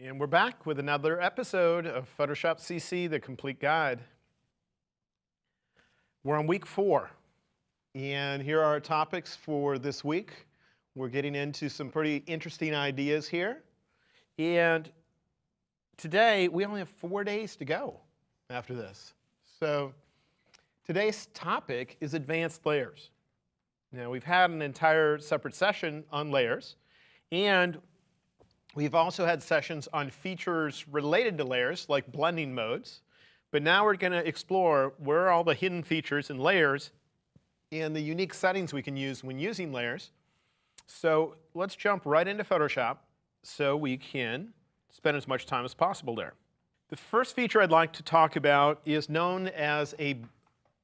And we're back with another episode of Photoshop CC, the complete guide. We're on week 4, and here are our topics for this week. We're getting into some pretty interesting ideas here. And today, we only have 4 days to go after this. So today's topic is advanced layers. Now, we've had an entire separate session on layers, and we've also had sessions on features related to layers, like blending modes. But now we're going to explore where are all the hidden features in layers and the unique settings we can use when using layers. So let's jump right into Photoshop so we can spend as much time as possible there. The first feature I'd like to talk about is known as a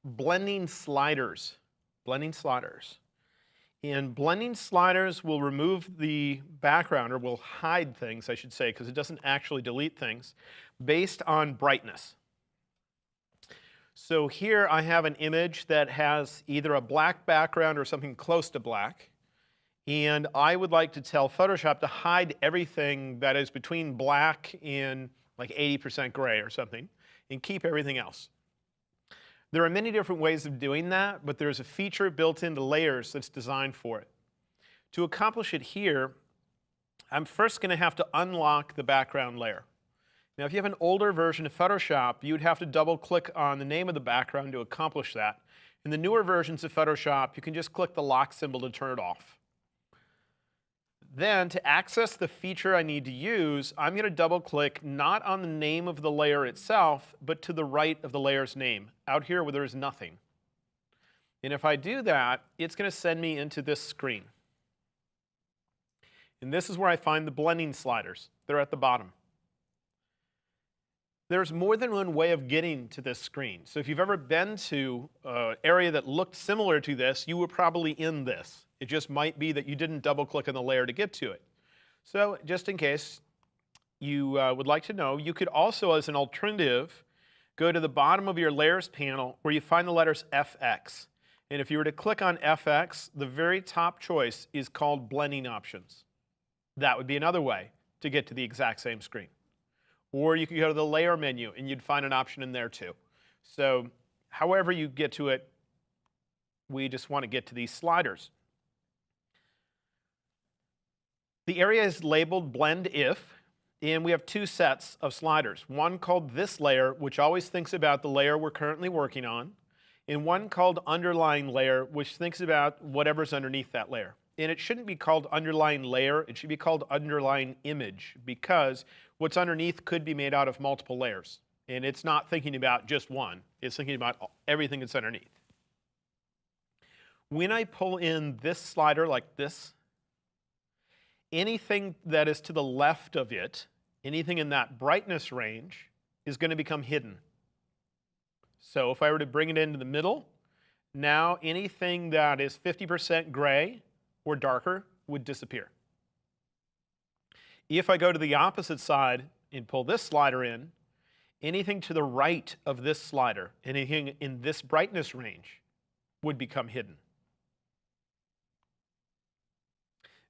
blending sliders. Blending sliders. And blending sliders will remove the background, or will hide things, I should say, because it doesn't actually delete things, based on brightness. So here I have an image that has either a black background or something close to black. And I would like to tell Photoshop to hide everything that is between black and like 80% gray or something, and keep everything else. There are many different ways of doing that, but there's a feature built into layers that's designed for it. To accomplish it here, I'm first going to have to unlock the background layer. Now, if you have an older version of Photoshop, you'd have to double-click on the name of the background to accomplish that. In the newer versions of Photoshop, you can just click the lock symbol to turn it off. Then, to access the feature I need to use, I'm going to double-click not on the name of the layer itself, but to the right of the layer's name, out here where there is nothing. And if I do that, it's going to send me into this screen. And this is where I find the blending sliders. They're at the bottom. There's more than one way of getting to this screen. So if you've ever been to an area that looked similar to this, you were probably in this. It just might be that you didn't double-click on the layer to get to it. So just in case you would like to know, you could also, as an alternative, go to the bottom of your Layers panel where you find the letters FX. And if you were to click on FX, the very top choice is called Blending Options. That would be another way to get to the exact same screen. Or you could go to the Layer menu, and you'd find an option in there too. So however you get to it, we just want to get to these sliders. The area is labeled Blend If, and we have 2 sets of sliders. One called This Layer, which always thinks about the layer we're currently working on, and one called Underlying Layer, which thinks about whatever's underneath that layer. And it shouldn't be called Underlying Layer, it should be called Underlying Image, because what's underneath could be made out of multiple layers. And it's not thinking about just one, it's thinking about everything that's underneath. When I pull in this slider like this, anything that is to the left of it, anything in that brightness range, is going to become hidden. So if I were to bring it into the middle, now anything that is 50% gray or darker would disappear. If I go to the opposite side and pull this slider in, anything to the right of this slider, anything in this brightness range, would become hidden.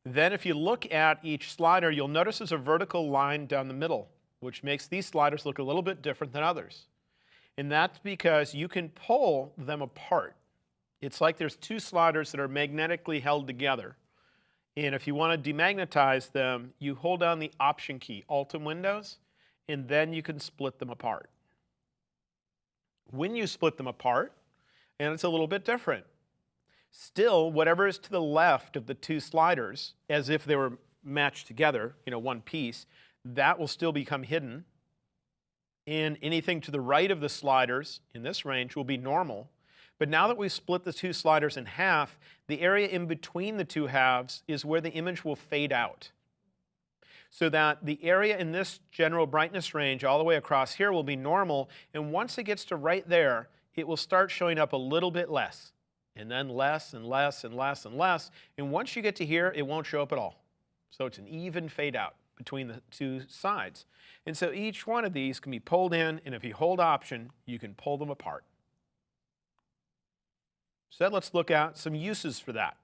Then if you look at each slider, you'll notice there's a vertical line down the middle, which makes these sliders look a little bit different than others. And that's because you can pull them apart. It's like there's 2 sliders that are magnetically held together. And if you want to demagnetize them, you hold down the Option key, Alt in Windows, and then you can split them apart. When you split them apart, and it's a little bit different, still, whatever is to the left of the 2 sliders, as if they were matched together, one piece, that will still become hidden. And anything to the right of the sliders in this range will be normal. But now that we've split the 2 sliders in half, the area in between the 2 halves is where the image will fade out. So that the area in this general brightness range all the way across here will be normal, and once it gets to right there, it will start showing up a little bit less. And then less and less and less and less. And once you get to here, it won't show up at all. So it's an even fade out between the 2 sides. And so each one of these can be pulled in, and if you hold Option, you can pull them apart. So let's look at some uses for that.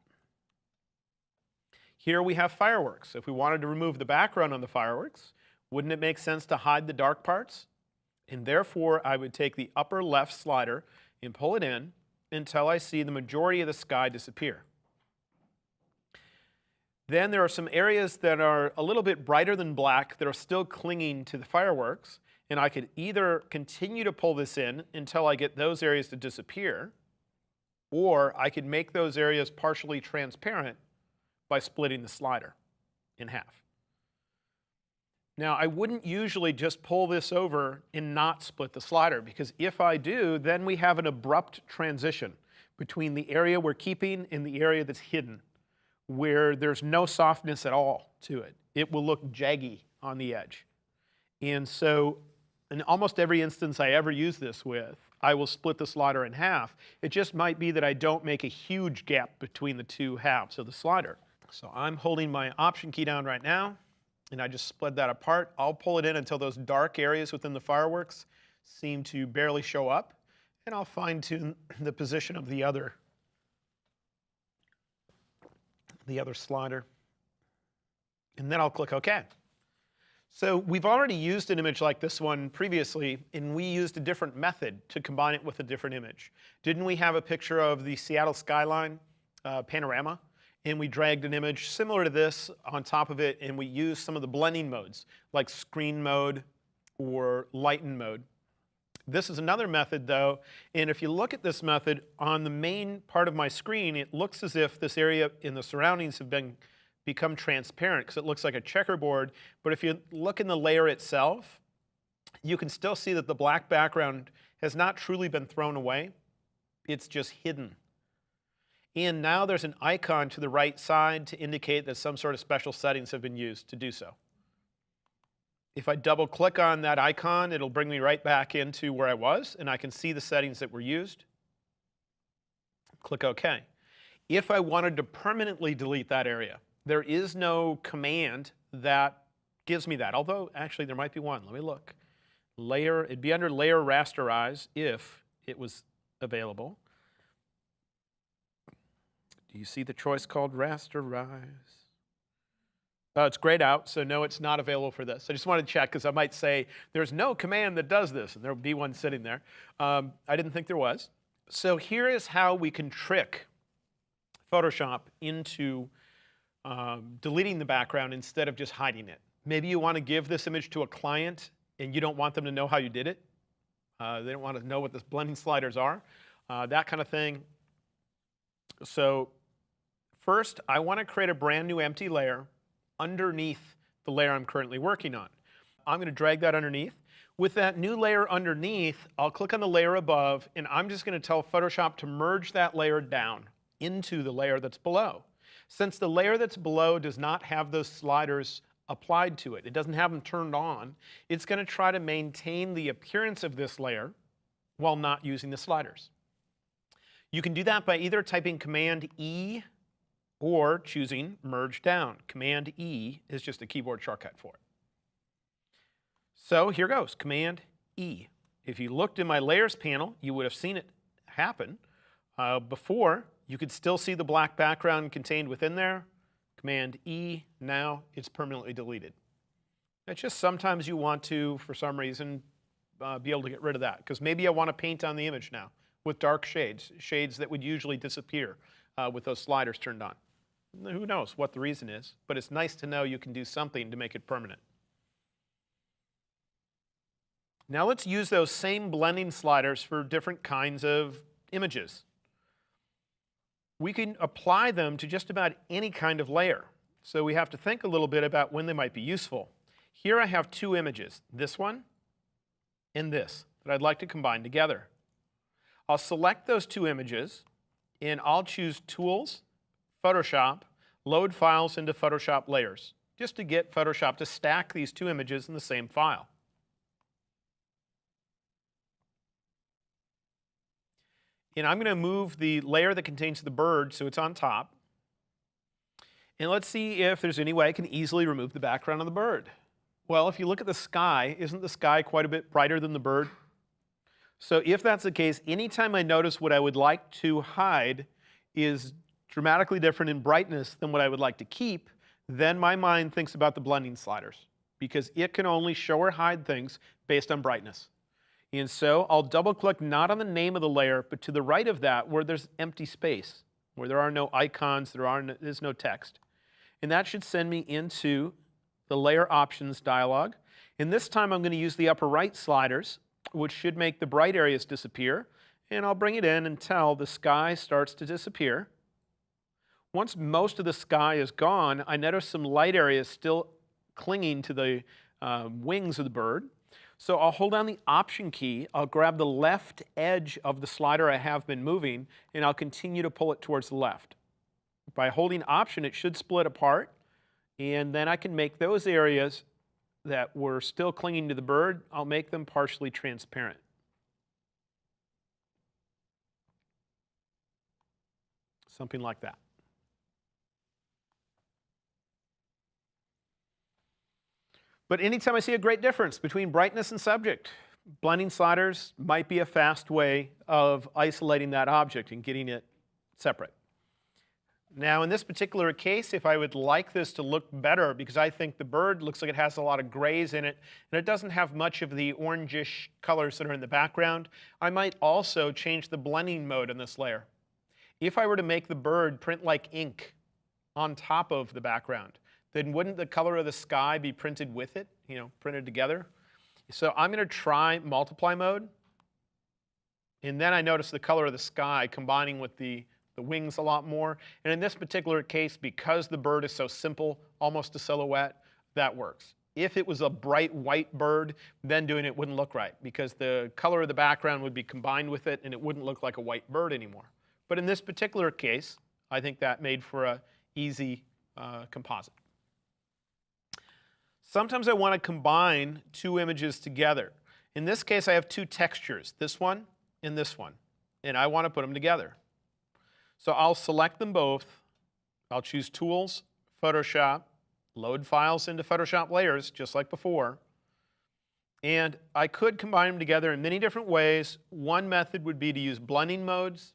Here we have fireworks. If we wanted to remove the background on the fireworks, Wouldn't it make sense to hide the dark parts? And therefore, I would take the upper left slider and pull it in until I see the majority of the sky disappear. Then there are some areas that are a little bit brighter than black that are still clinging to the fireworks, and I could either continue to pull this in until I get those areas to disappear, or I could make those areas partially transparent by splitting the slider in half. Now, I wouldn't usually just pull this over and not split the slider, because if I do, then we have an abrupt transition between the area we're keeping and the area that's hidden, where there's no softness at all to it. It will look jaggy on the edge. And so in almost every instance I ever use this with, I will split the slider in half. It just might be that I don't make a huge gap between the two halves of the slider. So I'm holding my Option key down right now, and I just split that apart. I'll pull it in until those dark areas within the fireworks seem to barely show up, and I'll fine-tune the position of the other slider. And then I'll click OK. So we've already used an image like this one previously, and we used a different method to combine it with a different image. Didn't we have a picture of the Seattle skyline panorama? And we dragged an image similar to this on top of it, and we used some of the blending modes, like screen mode or lighten mode. This is another method, though, and if you look at this method, on the main part of my screen, it looks as if this area in the surroundings have become transparent, because it looks like a checkerboard. But if you look in the layer itself, you can still see that the black background has not truly been thrown away. It's just hidden. And now there's an icon to the right side to indicate that some sort of special settings have been used to do so. If I double click on that icon, it'll bring me right back into where I was, and I can see the settings that were used. Click OK. If I wanted to permanently delete that area, there is no command that gives me that, although actually there might be one. Let me look. Layer, it'd be under Layer Rasterize if it was available. Do you see the choice called Rasterize? Oh, it's grayed out, so no, it's not available for this. I just wanted to check, because I might say there's no command that does this, and there would be one sitting there. I didn't think there was. So here is how we can trick Photoshop into deleting the background instead of just hiding it. Maybe you want to give this image to a client, and you don't want them to know how you did it. They don't want to know what the blending sliders are, that kind of thing. So first, I want to create a brand new empty layer underneath the layer I'm currently working on. I'm going to drag that underneath. With that new layer underneath, I'll click on the layer above, and I'm just going to tell Photoshop to merge that layer down into the layer that's below. Since the layer that's below does not have those sliders applied to it, it doesn't have them turned on, it's going to try to maintain the appearance of this layer while not using the sliders. You can do that by either typing Command E or choosing Merge Down. Command E is just a keyboard shortcut for it. So here goes, Command E. If you looked in my Layers panel, you would have seen it happen. Before, you could still see the black background contained within there. Command E, now it's permanently deleted. It's just sometimes you want to, for some reason, be able to get rid of that, because maybe I want to paint on the image now with dark shades, shades that would usually disappear with those sliders turned on. Who knows what the reason is, but it's nice to know you can do something to make it permanent. Now let's use those same blending sliders for different kinds of images. We can apply them to just about any kind of layer, so we have to think a little bit about when they might be useful. Here I have two images, this one and this, that I'd like to combine together. I'll select those two images, and I'll choose Tools, Photoshop, Load Files into Photoshop Layers, just to get Photoshop to stack these two images in the same file. And I'm going to move the layer that contains the bird so it's on top. And let's see if there's any way I can easily remove the background of the bird. Well, if you look at the sky, isn't the sky quite a bit brighter than the bird? So if that's the case, anytime I notice what I would like to hide is dramatically different in brightness than what I would like to keep, then my mind thinks about the blending sliders, because it can only show or hide things based on brightness. And so I'll double click not on the name of the layer, but to the right of that where there's empty space, where there are no icons, there's no text. And that should send me into the layer options dialog. And this time I'm going to use the upper right sliders, which should make the bright areas disappear. And I'll bring it in until the sky starts to disappear. Once most of the sky is gone, I notice some light areas still clinging to the wings of the bird. So I'll hold down the Option key, I'll grab the left edge of the slider I have been moving, and I'll continue to pull it towards the left. By holding Option, it should split apart, and then I can make those areas that were still clinging to the bird, I'll make them partially transparent. Something like that. But anytime I see a great difference between brightness and subject, blending sliders might be a fast way of isolating that object and getting it separate. Now in this particular case, if I would like this to look better, because I think the bird looks like it has a lot of grays in it, and it doesn't have much of the orangish colors that are in the background, I might also change the blending mode in this layer. If I were to make the bird print like ink on top of the background, then wouldn't the color of the sky be printed with it, printed together? So I'm going to try multiply mode. And then I notice the color of the sky combining with the wings a lot more. And in this particular case, because the bird is so simple, almost a silhouette, that works. If it was a bright white bird, then doing it wouldn't look right, because the color of the background would be combined with it, and it wouldn't look like a white bird anymore. But in this particular case, I think that made for an easy composite. Sometimes I want to combine two images together. In this case, I have two textures, this one and this one, and I want to put them together. So I'll select them both. I'll choose Tools, Photoshop, load files into Photoshop layers, just like before. And I could combine them together in many different ways. One method would be to use blending modes,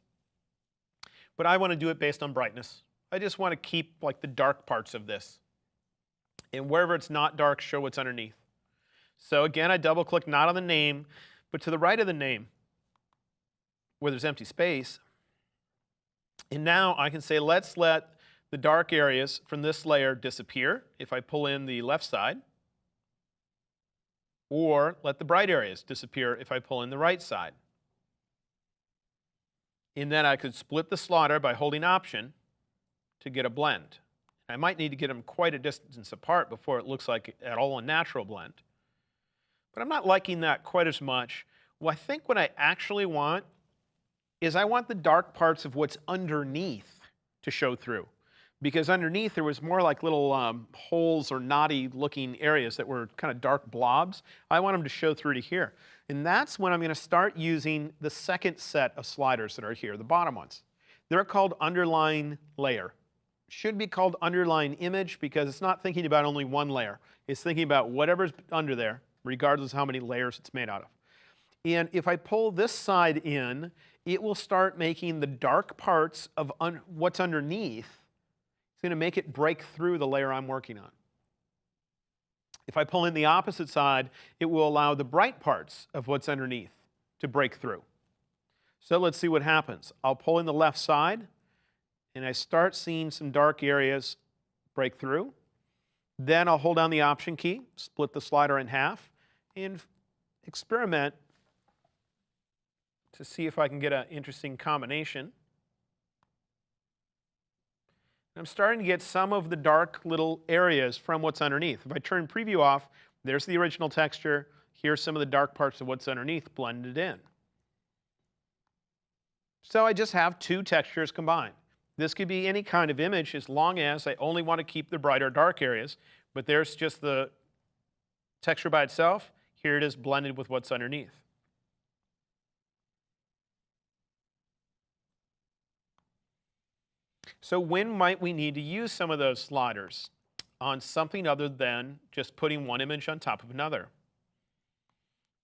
but I want to do it based on brightness. I just want to keep like the dark parts of this. And wherever it's not dark, show what's underneath. So again, I double click not on the name, but to the right of the name, where there's empty space. And now I can say, let's let the dark areas from this layer disappear if I pull in the left side. Or let the bright areas disappear if I pull in the right side. And then I could split the slider by holding Option to get a blend. I might need to get them quite a distance apart before it looks like at all a natural blend. But I'm not liking that quite as much. Well, I think what I actually want is I want the dark parts of what's underneath to show through. Because underneath there was more like little holes or knotty looking areas that were kind of dark blobs. I want them to show through to here. And that's when I'm going to start using the second set of sliders that are here, the bottom ones. They're called underline layer. Should be called underline image because it's not thinking about only one layer. It's thinking about whatever's under there, regardless of how many layers it's made out of. And if I pull this side in, it will start making the dark parts of what's underneath. It's going to make it break through the layer I'm working on. If I pull in the opposite side, it will allow the bright parts of what's underneath to break through. So let's see what happens. I'll pull in the left side, and I start seeing some dark areas break through. Then I'll hold down the Option key, split the slider in half, and experiment to see if I can get an interesting combination. I'm starting to get some of the dark little areas from what's underneath. If I turn Preview off, there's the original texture. Here's some of the dark parts of what's underneath blended in. So I just have two textures combined. This could be any kind of image as long as I only want to keep the bright or dark areas, but there's just the texture by itself. Here it is blended with what's underneath. So when might we need to use some of those sliders on something other than just putting one image on top of another?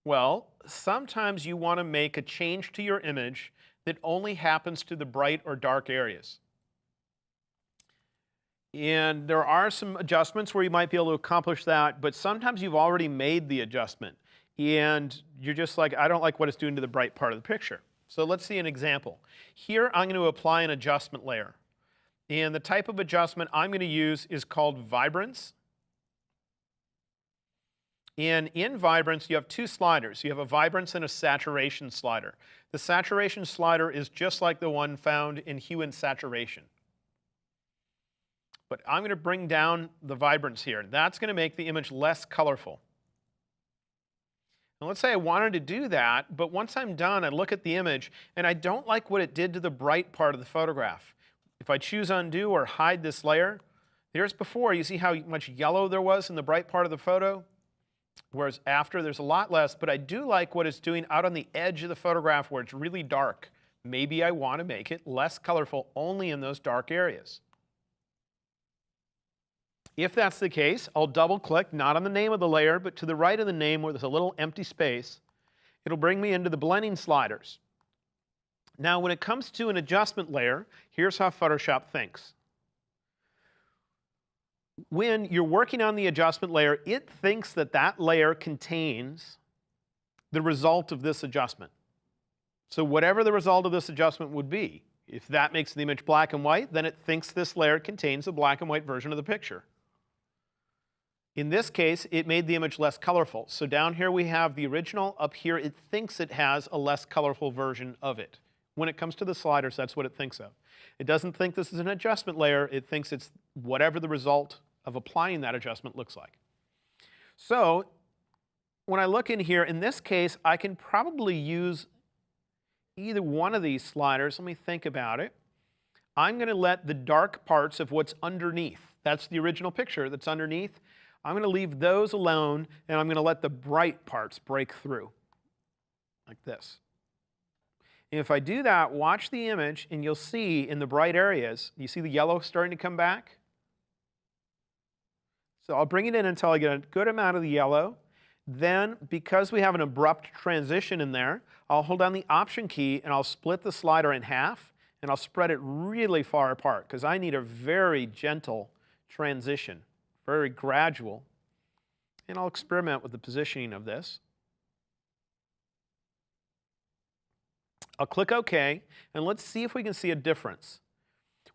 Well, sometimes you want to make a change to your image that only happens to the bright or dark areas. And there are some adjustments where you might be able to accomplish that, but sometimes you've already made the adjustment and you're just like, I don't like what it's doing to the bright part of the picture. So let's see an example. Here I'm going to apply an adjustment layer. And the type of adjustment I'm going to use is called vibrance. And in vibrance, you have two sliders. You have a vibrance and a saturation slider. The saturation slider is just like the one found in hue and saturation. But I'm going to bring down the vibrance here. That's going to make the image less colorful. Now let's say I wanted to do that, but once I'm done, I look at the image, and I don't like what it did to the bright part of the photograph. If I choose undo or hide this layer, there's before, you see how much yellow there was in the bright part of the photo? Whereas after, there's a lot less, but I do like what it's doing out on the edge of the photograph where it's really dark. Maybe I want to make it less colorful only in those dark areas. If that's the case, I'll double-click, not on the name of the layer, but to the right of the name where there's a little empty space. It'll bring me into the blending sliders. Now, when it comes to an adjustment layer, here's how Photoshop thinks. When you're working on the adjustment layer, it thinks that that layer contains the result of this adjustment. So whatever the result of this adjustment would be, if that makes the image black and white, then it thinks this layer contains a black and white version of the picture. In this case, it made the image less colorful. So down here we have the original. Up here, it thinks it has a less colorful version of it. When it comes to the sliders, that's what it thinks of. It doesn't think this is an adjustment layer. It thinks it's whatever the result of applying that adjustment looks like. So when I look in here, in this case, I can probably use either one of these sliders. Let me think about it. I'm going to let the dark parts of what's underneath, that's the original picture that's underneath, I'm going to leave those alone, and I'm going to let the bright parts break through, like this. And if I do that, watch the image, and you'll see in the bright areas, you see the yellow starting to come back? So I'll bring it in until I get a good amount of the yellow. Then, because we have an abrupt transition in there, I'll hold down the Option key, and I'll split the slider in half, and I'll spread it really far apart, because I need a very gentle transition. Very gradual, and I'll experiment with the positioning of this. I'll click OK, and let's see if we can see a difference.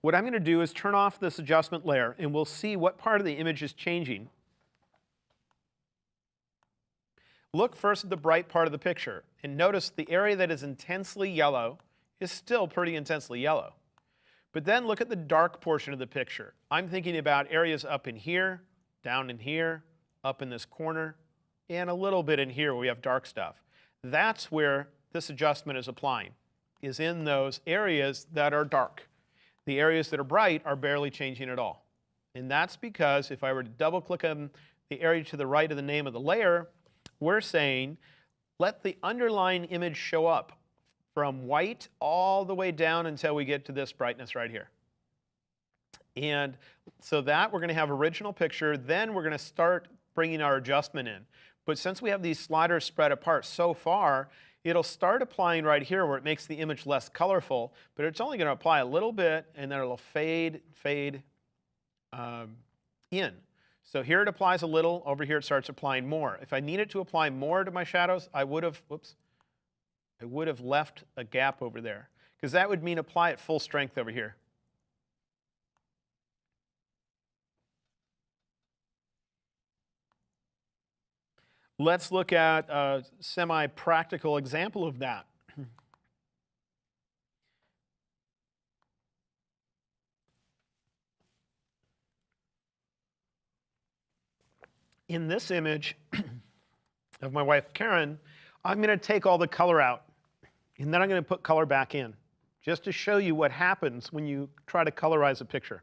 What I'm going to do is turn off this adjustment layer, and we'll see what part of the image is changing. Look first at the bright part of the picture, and notice the area that is intensely yellow is still pretty intensely yellow. But then look at the dark portion of the picture. I'm thinking about areas up in here, down in here, up in this corner, and a little bit in here where we have dark stuff. That's where this adjustment is applying, is in those areas that are dark. The areas that are bright are barely changing at all. And that's because if I were to double-click on the area to the right of the name of the layer, we're saying let the underlying image show up from white all the way down until we get to this brightness right here. And so that we're going to have original picture, then we're going to start bringing our adjustment in. But since we have these sliders spread apart so far, it'll start applying right here where it makes the image less colorful, but it's only going to apply a little bit, and then it'll fade in. So here it applies a little, over here it starts applying more. If I needed to apply more to my shadows, I would have left a gap over there, because that would mean apply it full strength over here. Let's look at a semi-practical example of that. In this image of my wife Karen, I'm going to take all the color out, and then I'm going to put color back in, just to show you what happens when you try to colorize a picture.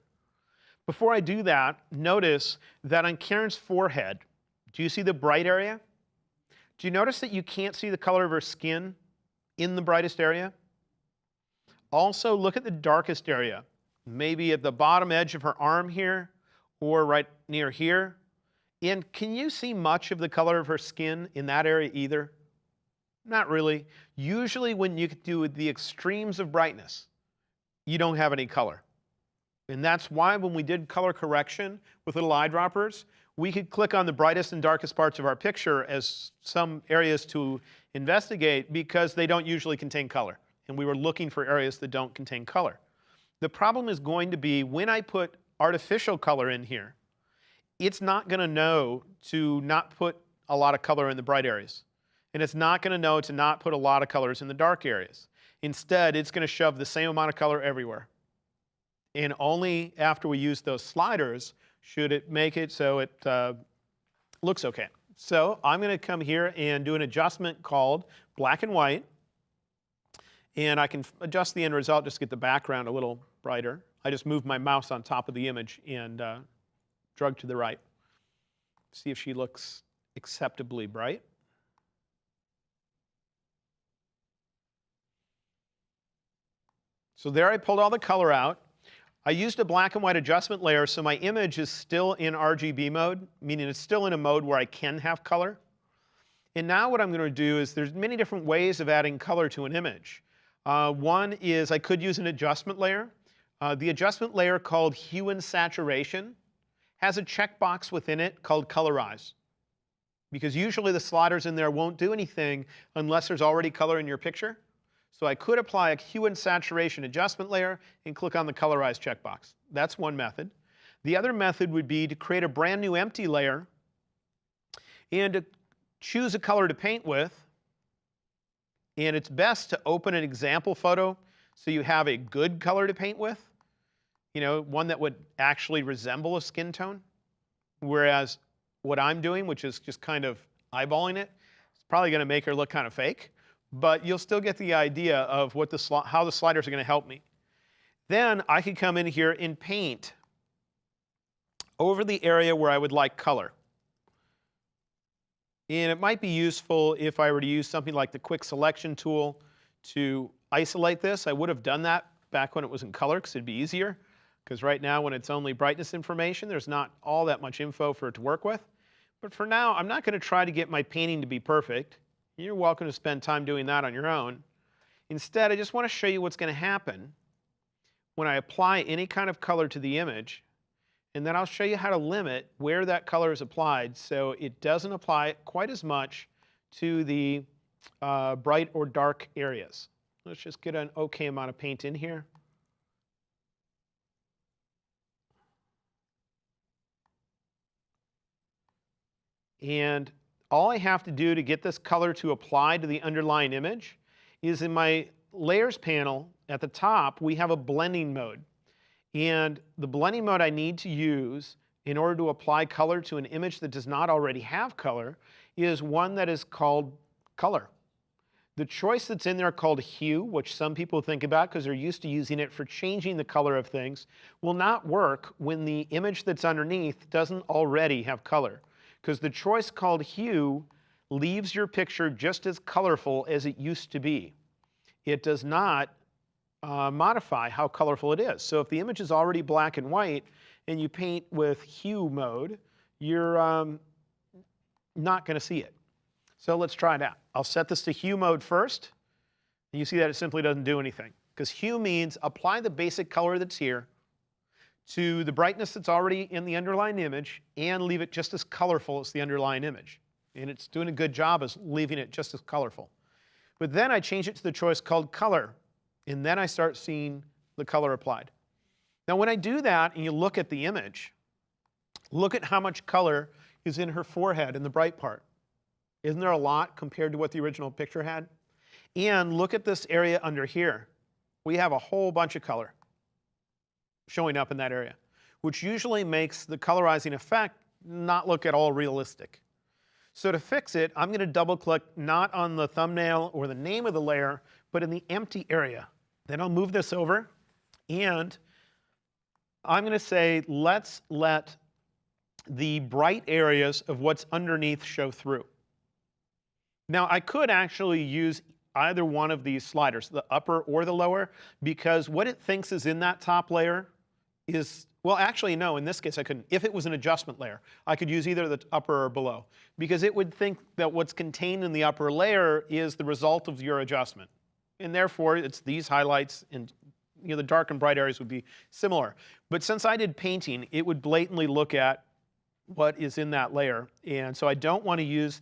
Before I do that, notice that on Karen's forehead, do you see the bright area? Do you notice that you can't see the color of her skin in the brightest area? Also, look at the darkest area, maybe at the bottom edge of her arm here, or right near here. And can you see much of the color of her skin in that area either? Not really. Usually when you do the extremes of brightness, you don't have any color. And that's why when we did color correction with little eyedroppers, we could click on the brightest and darkest parts of our picture as some areas to investigate because they don't usually contain color. And we were looking for areas that don't contain color. The problem is going to be when I put artificial color in here, it's not going to know to not put a lot of color in the bright areas. And it's not going to know to not put a lot of colors in the dark areas. Instead, it's going to shove the same amount of color everywhere. And only after we use those sliders should it make it so it looks okay. So I'm going to come here and do an adjustment called black and white. And I can adjust the end result just to get the background a little brighter. I just moved my mouse on top of the image and drug to the right. See if she looks acceptably bright. So there I pulled all the color out. I used a black and white adjustment layer so my image is still in RGB mode, meaning it's still in a mode where I can have color. And now what I'm going to do is there's many different ways of adding color to an image. One is I could use an adjustment layer. The adjustment layer called Hue and Saturation has a checkbox within it called Colorize. Because usually the sliders in there won't do anything unless there's already color in your picture. So I could apply a Hue and Saturation adjustment layer and click on the Colorize checkbox. That's one method. The other method would be to create a brand new empty layer and to choose a color to paint with. And it's best to open an example photo so you have a good color to paint with. You know, one that would actually resemble a skin tone. Whereas what I'm doing, which is just kind of eyeballing it, it's probably going to make her look kind of fake. But you'll still get the idea of what how the sliders are going to help me. Then I could come in here and paint over the area where I would like color. And it might be useful if I were to use something like the quick selection tool to isolate this. I would have done that back when it was in color because it'd be easier. Because right now when it's only brightness information, there's not all that much info for it to work with. But for now, I'm not going to try to get my painting to be perfect. You're welcome to spend time doing that on your own. Instead, I just want to show you what's going to happen when I apply any kind of color to the image. And then I'll show you how to limit where that color is applied so it doesn't apply quite as much to the bright or dark areas. Let's just get an okay amount of paint in here. And all I have to do to get this color to apply to the underlying image is in my layers panel at the top, we have a blending mode. And the blending mode I need to use in order to apply color to an image that does not already have color is one that is called color. The choice that's in there called hue, which some people think about because they're used to using it for changing the color of things, will not work when the image that's underneath doesn't already have color. Because the choice called hue leaves your picture just as colorful as it used to be. It does not modify how colorful it is. So if the image is already black and white and you paint with hue mode, you're not going to see it. So let's try it out. I'll set this to hue mode first. And you see that it simply doesn't do anything. Because hue means apply the basic color that's here to the brightness that's already in the underlying image and leave it just as colorful as the underlying image. And it's doing a good job as leaving it just as colorful. But then I change it to the choice called color. And then I start seeing the color applied. Now when I do that and you look at the image, look at how much color is in her forehead in the bright part. Isn't there a lot compared to what the original picture had? And look at this area under here. We have a whole bunch of color showing up in that area, which usually makes the colorizing effect not look at all realistic. So to fix it, I'm going to double click not on the thumbnail or the name of the layer, but in the empty area. Then I'll move this over and I'm going to say, let's let the bright areas of what's underneath show through. Now I could actually use either one of these sliders, the upper or the lower, because what it thinks is in that top layer is, well actually no, in this case I couldn't. If it was an adjustment layer, I could use either the upper or below, because it would think that what's contained in the upper layer is the result of your adjustment. And therefore it's these highlights and the dark and bright areas would be similar. But since I did painting, it would blatantly look at what is in that layer. And so I don't want to use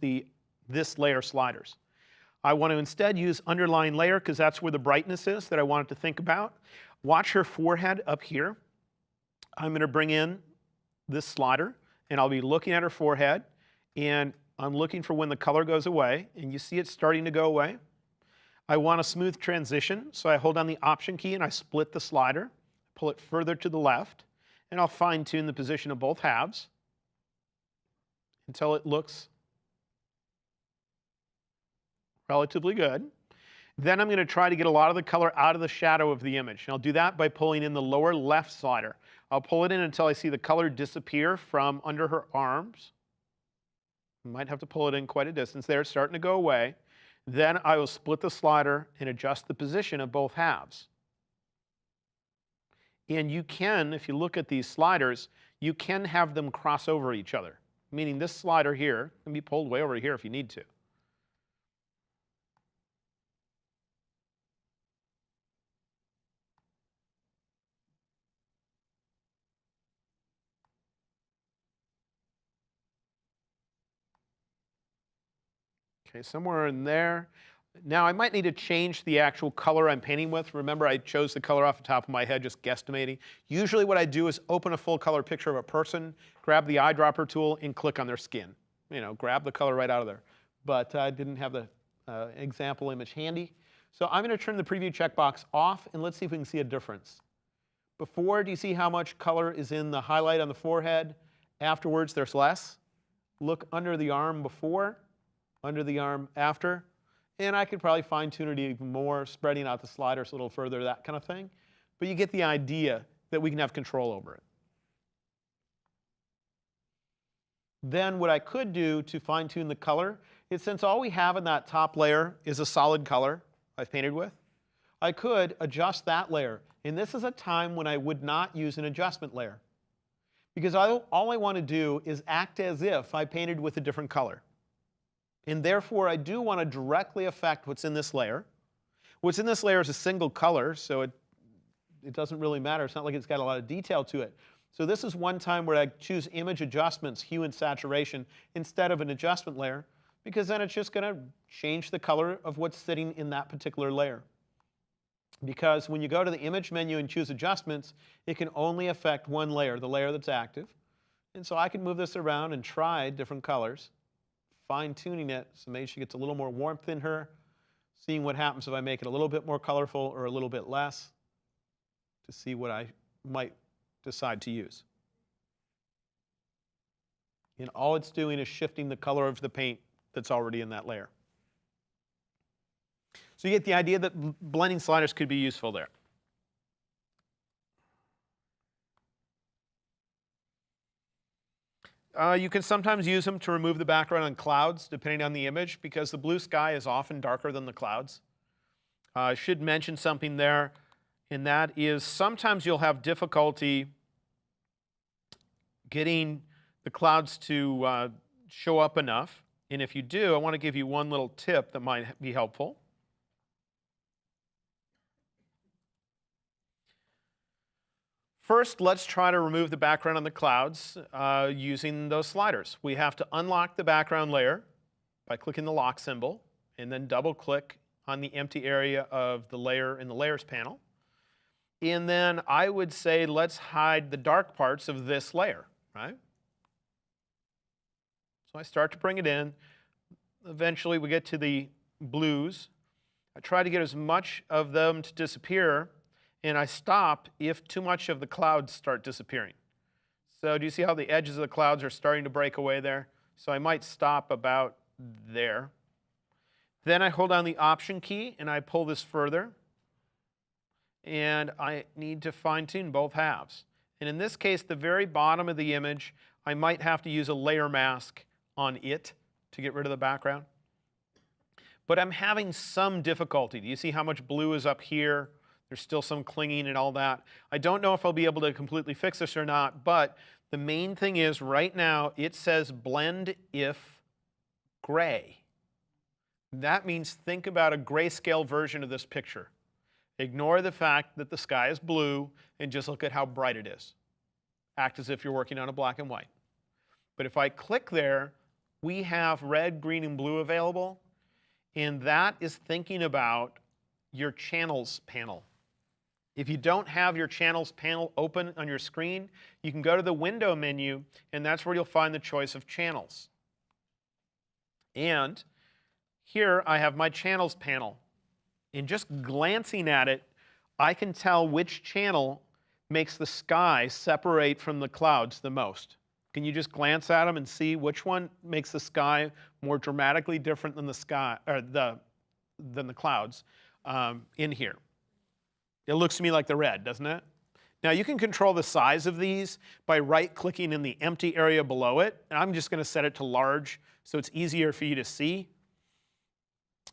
this layer sliders. I want to instead use underlying layer because that's where the brightness is that I wanted to think about. Watch her forehead up here. I'm going to bring in this slider, and I'll be looking at her forehead, and I'm looking for when the color goes away, and you see it starting to go away. I want a smooth transition, so I hold down the Option key and I split the slider, pull it further to the left, and I'll fine-tune the position of both halves until it looks relatively good. Then I'm going to try to get a lot of the color out of the shadow of the image. And I'll do that by pulling in the lower left slider. I'll pull it in until I see the color disappear from under her arms. I might have to pull it in quite a distance there. It's starting to go away. Then I will split the slider and adjust the position of both halves. And you can, if you look at these sliders, you can have them cross over each other. Meaning this slider here can be pulled way over here if you need to. Okay, somewhere in there. Now I might need to change the actual color I'm painting with. Remember, I chose the color off the top of my head, just guesstimating. Usually what I do is open a full color picture of a person, grab the eyedropper tool, and click on their skin. Grab the color right out of there. But I didn't have the example image handy. So I'm going to turn the preview checkbox off, and let's see if we can see a difference. Before, do you see how much color is in the highlight on the forehead? Afterwards, there's less. Look under the arm before, under the arm after. And I could probably fine tune it even more, spreading out the sliders a little further, that kind of thing. But you get the idea that we can have control over it. Then what I could do to fine tune the color is, since all we have in that top layer is a solid color I've painted with, I could adjust that layer. And this is a time when I would not use an adjustment layer. Because all I want to do is act as if I painted with a different color. And therefore, I do want to directly affect what's in this layer. What's in this layer is a single color, so it doesn't really matter. It's not like it's got a lot of detail to it. So this is one time where I choose image adjustments, hue and saturation, instead of an adjustment layer, because then it's just going to change the color of what's sitting in that particular layer. Because when you go to the image menu and choose adjustments, it can only affect one layer, the layer that's active. And so I can move this around and try different colors, fine-tuning it so maybe she gets a little more warmth in her, seeing what happens if I make it a little bit more colorful or a little bit less, to see what I might decide to use. And all it's doing is shifting the color of the paint that's already in that layer. So you get the idea that blending sliders could be useful there. You can sometimes use them to remove the background on clouds, depending on the image, because the blue sky is often darker than the clouds. I should mention something there, and that is sometimes you'll have difficulty getting the clouds to show up enough. And if you do, I want to give you one little tip that might be helpful. First, let's try to remove the background on the clouds using those sliders. We have to unlock the background layer by clicking the lock symbol, and then double-click on the empty area of the layer in the Layers panel. And then I would say let's hide the dark parts of this layer, right? So I start to bring it in. Eventually, we get to the blues. I try to get as much of them to disappear, and I stop if too much of the clouds start disappearing. So do you see how the edges of the clouds are starting to break away there? So I might stop about there. Then I hold down the Option key and I pull this further. And I need to fine-tune both halves. And in this case, the very bottom of the image, I might have to use a layer mask on it to get rid of the background. But I'm having some difficulty. Do you see how much blue is up here? There's still some clinging and all that. I don't know if I'll be able to completely fix this or not, but the main thing is right now it says blend if gray. That means think about a grayscale version of this picture. Ignore the fact that the sky is blue and just look at how bright it is. Act as if you're working on a black and white. But if I click there, we have red, green, and blue available, and that is thinking about your channels panel. If you don't have your channels panel open on your screen, you can go to the window menu, and that's where you'll find the choice of channels. And here I have my channels panel. And just glancing at it, I can tell which channel makes the sky separate from the clouds the most. Can you just glance at them and see which one makes the sky more dramatically different than the sky or than the clouds in here? It looks to me like the red, doesn't it? Now you can control the size of these by right-clicking in the empty area below it. And I'm just going to set it to large so it's easier for you to see.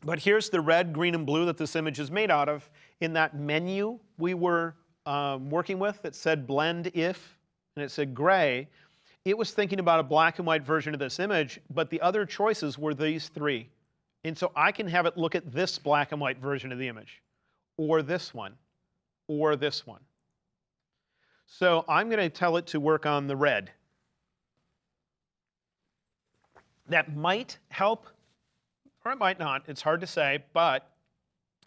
But here's the red, green, and blue that this image is made out of. In that menu we were working with that said blend if, and it said gray, it was thinking about a black and white version of this image, but the other choices were these three. And so I can have it look at this black and white version of the image, or this one, or this one. So I'm going to tell it to work on the red. That might help, or it might not. It's hard to say, but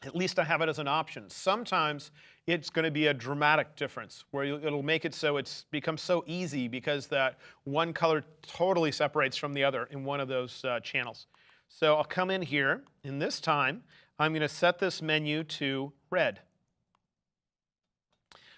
at least I have it as an option. Sometimes it's going to be a dramatic difference where it'll make it so it's becomes so easy because that one color totally separates from the other in one of those channels. So I'll come in here, and this time I'm going to set this menu to red.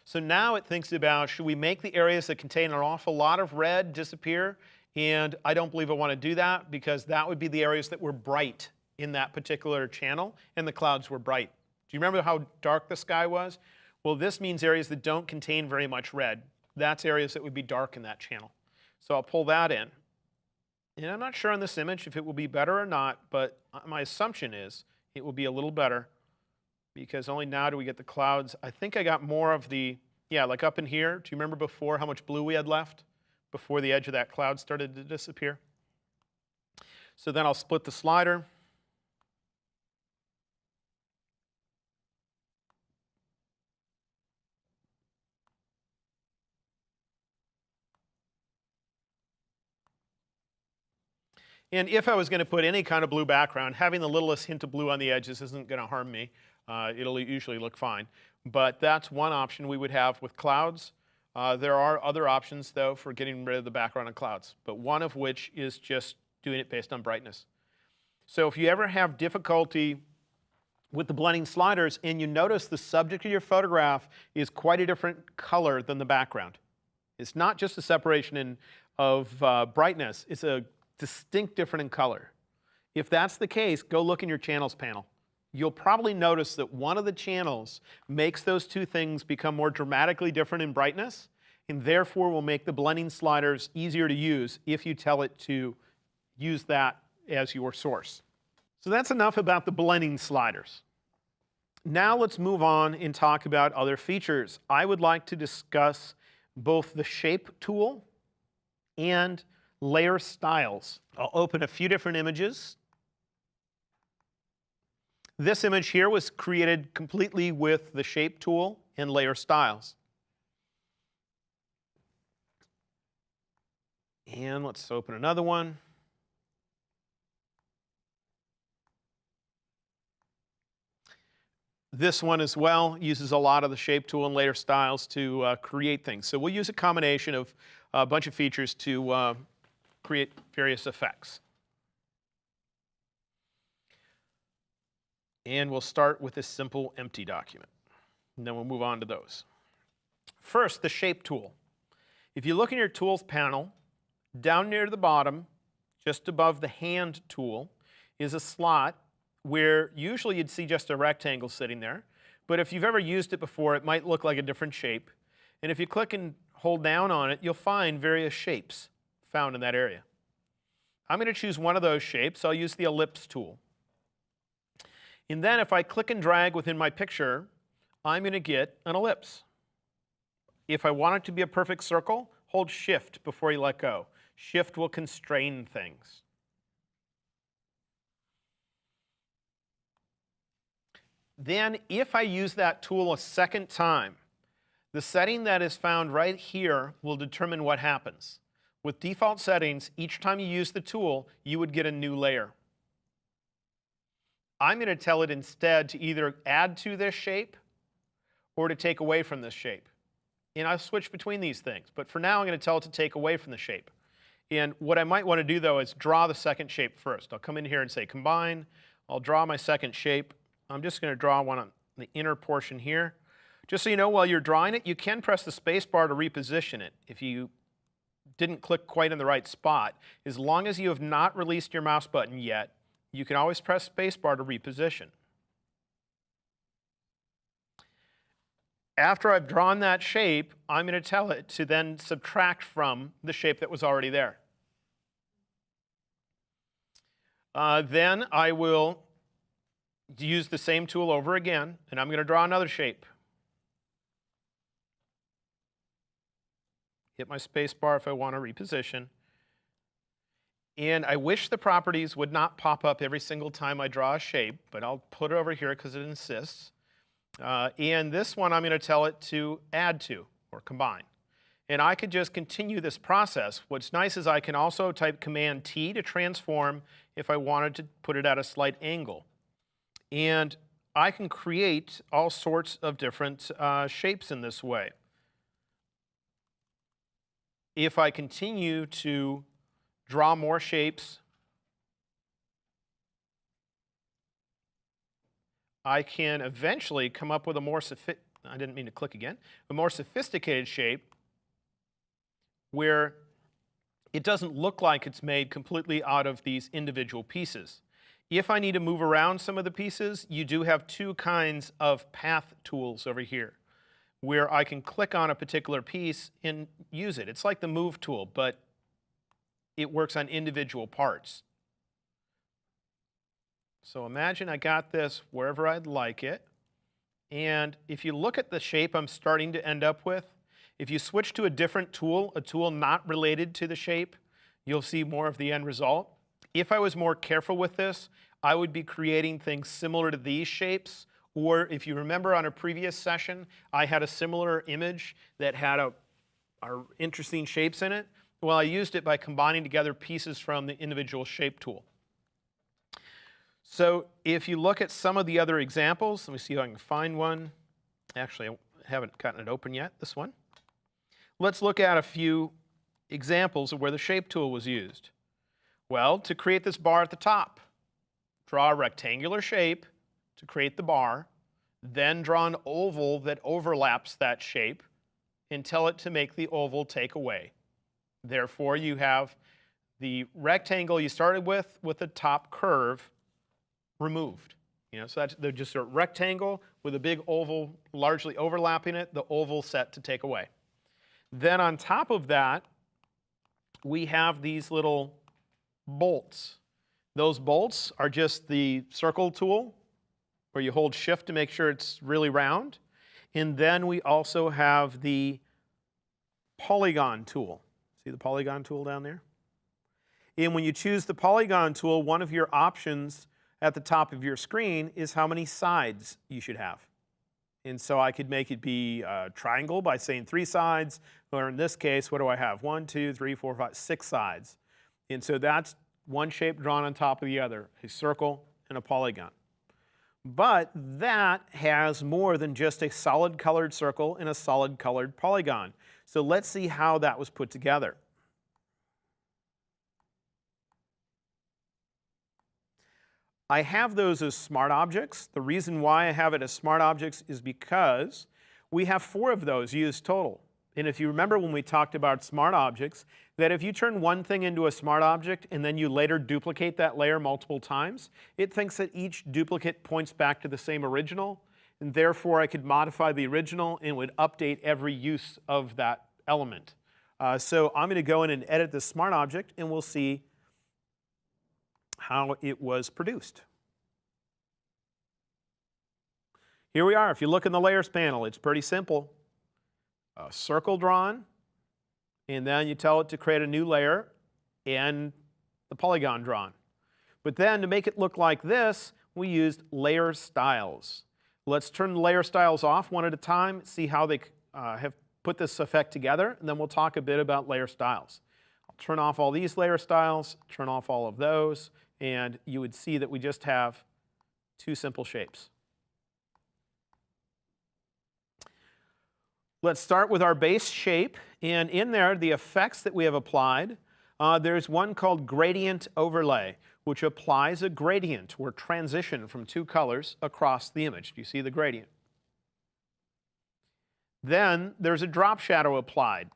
So now it thinks about, should we make the areas that contain an awful lot of red disappear? And I don't believe I want to do that because that would be the areas that were bright in that particular channel, and the clouds were bright. Do you remember how dark the sky was? Well, this means areas that don't contain very much red. That's areas that would be dark in that channel. So I'll pull that in. And I'm not sure on this image if it will be better or not, but my assumption is it will be a little better because only now do we get the clouds. I think I got more of the, yeah, like up in here. Do you remember before how much blue we had left before the edge of that cloud started to disappear? So then I'll split the slider. And if I was going to put any kind of blue background, having the littlest hint of blue on the edges isn't going to harm me. It'll usually look fine. But that's one option we would have with clouds. There are other options, though, for getting rid of the background on clouds, but one of which is just doing it based on brightness. So if you ever have difficulty with the blending sliders and you notice the subject of your photograph is quite a different color than the background, it's not just a separation of brightness, it's a distinct different in color. If that's the case, go look in your channels panel. You'll probably notice that one of the channels makes those two things become more dramatically different in brightness, and therefore will make the blending sliders easier to use if you tell it to use that as your source. So that's enough about the blending sliders. Now let's move on and talk about other features. I would like to discuss both the shape tool and layer styles. I'll open a few different images. This image here was created completely with the shape tool and layer styles. And let's open another one. This one as well uses a lot of the shape tool and layer styles to create things. So we'll use a combination of a bunch of features to create various effects. And we'll start with this simple empty document, and then we'll move on to those. First, the shape tool. If you look in your tools panel, down near the bottom, just above the hand tool, is a slot where usually you'd see just a rectangle sitting there, but if you've ever used it before, it might look like a different shape. And if you click and hold down on it, you'll find various shapes found in that area. I'm going to choose one of those shapes. I'll use the ellipse tool. And then if I click and drag within my picture, I'm going to get an ellipse. If I want it to be a perfect circle, hold Shift before you let go. Shift will constrain things. Then if I use that tool a second time, the setting that is found right here will determine what happens. With default settings, each time you use the tool, you would get a new layer. I'm going to tell it instead to either add to this shape or to take away from this shape. And I'll switch between these things. But for now, I'm going to tell it to take away from the shape. And what I might want to do, though, is draw the second shape first. I'll come in here and say Combine. I'll draw my second shape. I'm just going to draw one on the inner portion here. Just so you know, while you're drawing it, you can press the space bar to reposition it if you didn't click quite in the right spot. As long as you have not released your mouse button yet, you can always press space bar to reposition. After I've drawn that shape, I'm going to tell it to then subtract from the shape that was already there. Then I will use the same tool over again, and I'm going to draw another shape. Hit my space bar if I want to reposition. And I wish the properties would not pop up every single time I draw a shape, but I'll put it over here because it insists. And this one I'm going to tell it to add to or combine. And I could just continue this process. What's nice is I can also type Command T to transform if I wanted to put it at a slight angle. And I can create all sorts of different shapes in this way. If I continue to draw more shapes, I can eventually come up with a more sophisticated shape where it doesn't look like it's made completely out of these individual pieces. If I need to move around some of the pieces, you do have two kinds of path tools over here where I can click on a particular piece and use it. It's like the Move tool, but it works on individual parts. So imagine I got this wherever I'd like it. And if you look at the shape I'm starting to end up with, if you switch to a different tool, a tool not related to the shape, you'll see more of the end result. If I was more careful with this, I would be creating things similar to these shapes. Or if you remember on a previous session, I had a similar image that had interesting shapes in it. Well, I used it by combining together pieces from the individual shape tool. So if you look at some of the other examples, let me see if I can find one. Actually, I haven't gotten it open yet, this one. Let's look at a few examples of where the shape tool was used. Well, to create this bar at the top, draw a rectangular shape to create the bar, then draw an oval that overlaps that shape and tell it to make the oval take away. Therefore, you have the rectangle you started with the top curve removed. So that's just a rectangle with a big oval largely overlapping it, the oval set to take away. Then on top of that, we have these little bolts. Those bolts are just the circle tool where you hold shift to make sure it's really round. And then we also have the polygon tool. See the polygon tool down there? And when you choose the polygon tool, one of your options at the top of your screen is how many sides you should have. And so I could make it be a triangle by saying 3 sides, or in this case, what do I have? 1, 2, 3, 4, 5, 6 sides. And so that's one shape drawn on top of the other, a circle and a polygon. But that has more than just a solid colored circle and a solid colored polygon. So let's see how that was put together. I have those as smart objects. The reason why I have it as smart objects is because we have 4 of those used total. And if you remember when we talked about smart objects, that if you turn one thing into a smart object and then you later duplicate that layer multiple times, it thinks that each duplicate points back to the same original, and therefore I could modify the original and would update every use of that element. So I'm going to go in and edit the smart object, and we'll see how it was produced. Here we are. If you look in the Layers panel, it's pretty simple. A circle drawn, and then you tell it to create a new layer and the polygon drawn. But then to make it look like this, we used layer styles. Let's turn the layer styles off one at a time, see how they have put this effect together, and then we'll talk a bit about layer styles. I'll turn off all these layer styles, turn off all of those, and you would see that we just have two simple shapes. Let's start with our base shape, and in there, the effects that we have applied, there's one called gradient overlay, which applies a gradient or transition from two colors across the image. Do you see the gradient? Then there's a drop shadow applied.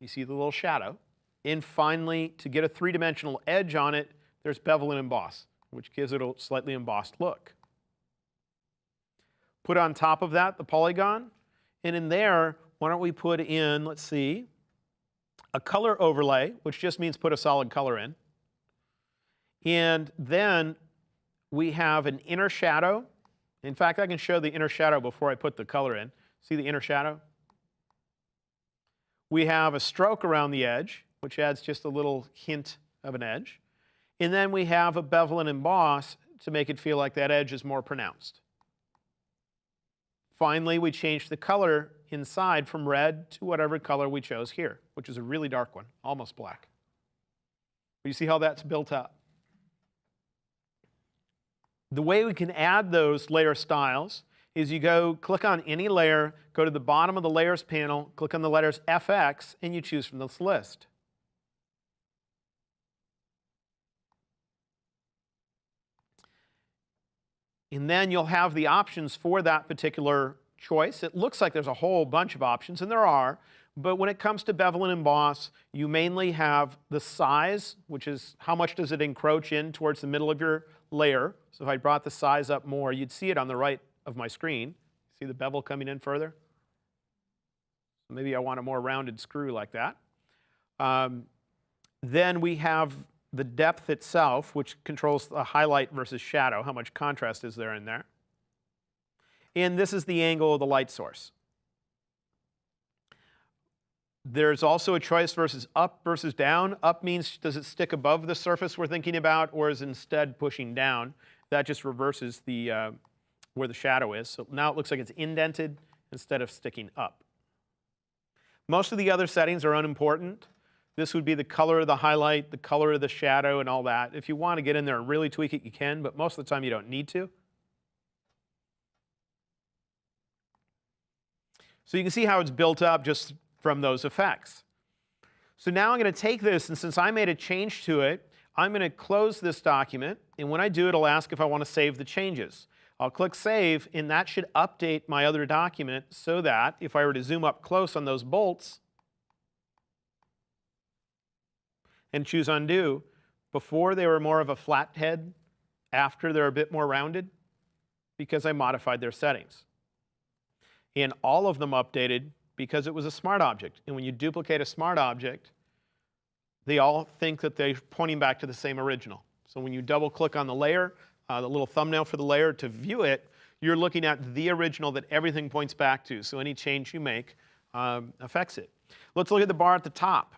You see the little shadow. And finally, to get a three-dimensional edge on it, there's bevel and emboss, which gives it a slightly embossed look. Put on top of that the polygon, and in there, why don't we put in, let's see, a color overlay, which just means put a solid color in. And then we have an inner shadow. In fact, I can show the inner shadow before I put the color in. See the inner shadow? We have a stroke around the edge, which adds just a little hint of an edge. And then we have a bevel and emboss to make it feel like that edge is more pronounced. Finally, we changed the color inside from red to whatever color we chose here, which is a really dark one, almost black. But you see how that's built up? The way we can add those layer styles is you go click on any layer, go to the bottom of the layers panel, click on the letters FX, and you choose from this list. And then you'll have the options for that particular choice. It looks like there's a whole bunch of options, and there are, but when it comes to bevel and emboss, you mainly have the size, which is how much does it encroach in towards the middle of your layer. So if I brought the size up more, you'd see it on the right of my screen. See the bevel coming in further? Maybe I want a more rounded screw like that. Then we have the depth itself, which controls the highlight versus shadow, how much contrast is there in there. And this is the angle of the light source. There's also a choice versus up versus down. Up means, does it stick above the surface we're thinking about, or is it instead pushing down? That just reverses the where the shadow is. So now it looks like it's indented instead of sticking up. Most of the other settings are unimportant. This would be the color of the highlight, the color of the shadow, and all that. If you want to get in there and really tweak it, you can, but most of the time you don't need to. So you can see how it's built up just from those effects. So now I'm going to take this, and since I made a change to it, I'm going to close this document, and when I do, it'll ask if I want to save the changes. I'll click Save, and that should update my other document so that if I were to zoom up close on those bolts and choose Undo, before they were more of a flat head, after they're a bit more rounded, because I modified their settings. And all of them updated because it was a smart object. And when you duplicate a smart object, they all think that they're pointing back to the same original. So when you double click on the layer, the little thumbnail for the layer to view it, you're looking at the original that everything points back to. So any change you make affects it. Let's look at the bar at the top.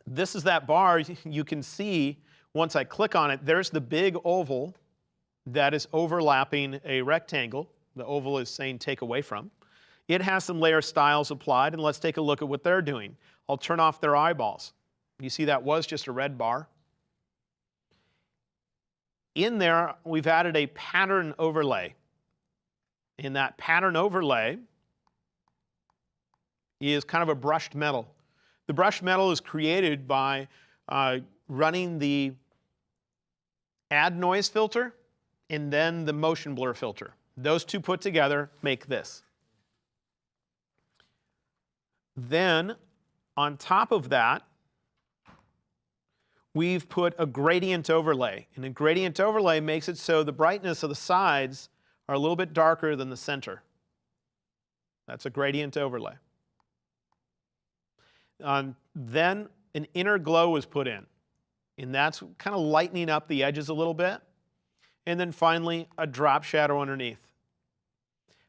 This is that bar. You can see once I click on it, there's the big oval that is overlapping a rectangle. The oval is saying take away from. It has some layer styles applied, and let's take a look at what they're doing. I'll turn off their eyeballs. You see that was just a red bar. In there, we've added a pattern overlay. And that pattern overlay is kind of a brushed metal. The brushed metal is created by running the add noise filter and then the motion blur filter. Those two put together make this. Then, on top of that, we've put a gradient overlay. And a gradient overlay makes it so the brightness of the sides are a little bit darker than the center. That's a gradient overlay. Then an inner glow was put in. And that's kind of lightening up the edges a little bit. And then finally, a drop shadow underneath.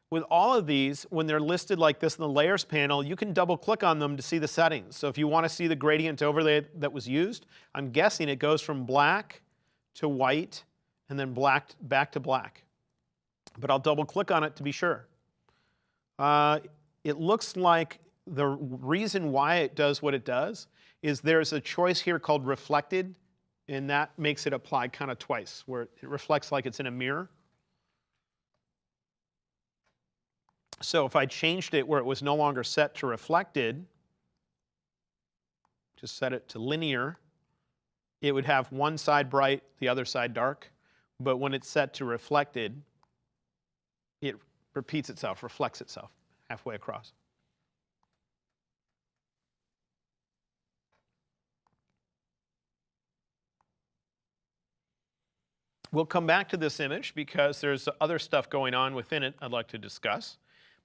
With all of these, when they're listed like this in the Layers panel, you can double-click on them to see the settings. So if you want to see the gradient overlay that was used, I'm guessing it goes from black to white and then black back to black. but I'll double click on it to be sure. It looks like the reason why it does what it does is there's a choice here called reflected, and that makes it apply kind of twice, where it reflects like it's in a mirror. So if I changed it where it was no longer set to reflected, just set it to linear, it would have one side bright, the other side dark. But when it's set to reflected, it repeats itself, reflects itself halfway across. We'll come back to this image because there's other stuff going on within it I'd like to discuss.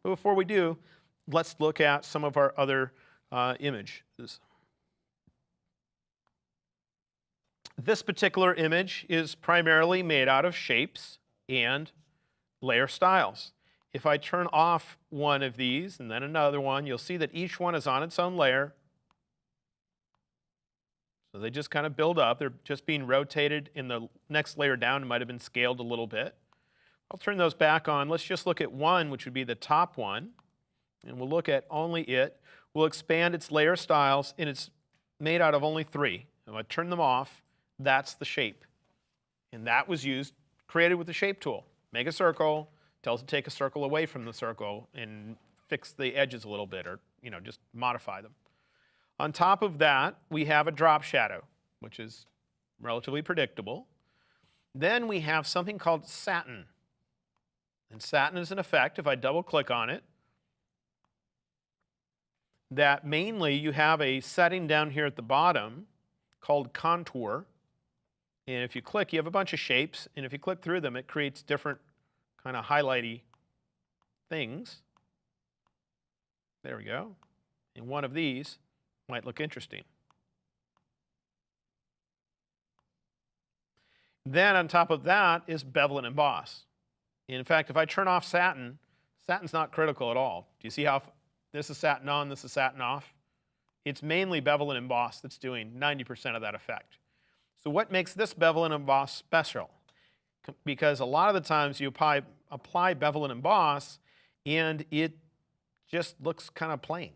But before we do, let's look at some of our other images. This particular image is primarily made out of shapes and layer styles. If I turn off one of these and then another one, you'll see that each one is on its own layer. So they just kind of build up. They're just being rotated. In the next layer down, it might have been scaled a little bit. I'll turn those back on. Let's just look at one, which would be the top one. And we'll look at only it. We'll expand its layer styles, and it's made out of only 3. If I turn them off, that's the shape. And that was created with the shape tool. Make a circle, tells it to take a circle away from the circle and fix the edges a little bit, or just modify them. On top of that, we have a drop shadow, which is relatively predictable. Then we have something called satin. And satin is an effect, if I double click on it, that mainly you have a setting down here at the bottom called contour. And if you click, you have a bunch of shapes, and if you click through them, it creates different kind of highlighty things. There we go. And one of these might look interesting. Then on top of that is bevel and emboss. In fact, if I turn off satin, satin's not critical at all. Do you see how this is satin on, this is satin off? It's mainly bevel and emboss that's doing 90% of that effect. So what makes this bevel and emboss special? Because a lot of the times you apply bevel and emboss and it just looks kind of plain.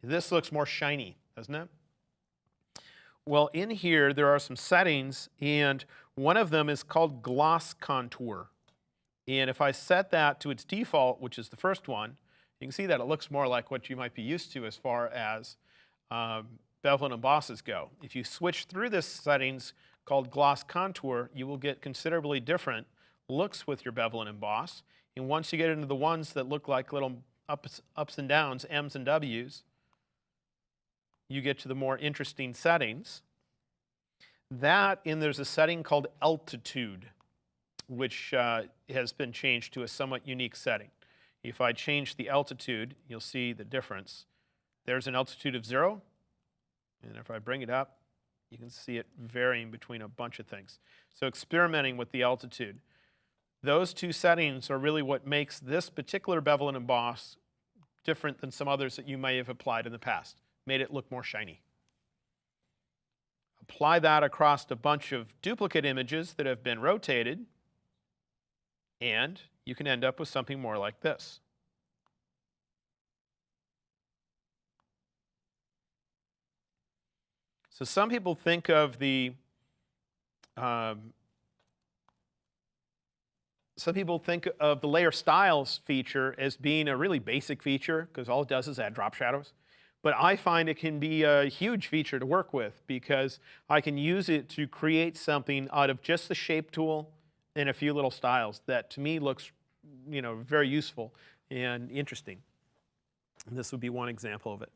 This looks more shiny, doesn't it? Well, in here there are some settings, and one of them is called gloss contour. And if I set that to its default, which is the first one, you can see that it looks more like what you might be used to as far as bevel and embosses go. If you switch through this settings called gloss contour, you will get considerably different looks with your bevel and emboss. And once you get into the ones that look like little ups and downs, M's and W's, you get to the more interesting settings. And there's a setting called altitude, which has been changed to a somewhat unique setting. If I change the altitude, you'll see the difference. There's an altitude of 0, and if I bring it up, you can see it varying between a bunch of things. So experimenting with the altitude. Those two settings are really what makes this particular bevel and emboss different than some others that you may have applied in the past. Made it look more shiny. Apply that across a bunch of duplicate images that have been rotated, and you can end up with something more like this. So some people think of the layer styles feature as being a really basic feature because all it does is add drop shadows. But I find it can be a huge feature to work with because I can use it to create something out of just the shape tool and a few little styles that to me looks very useful and interesting. And this would be one example of it.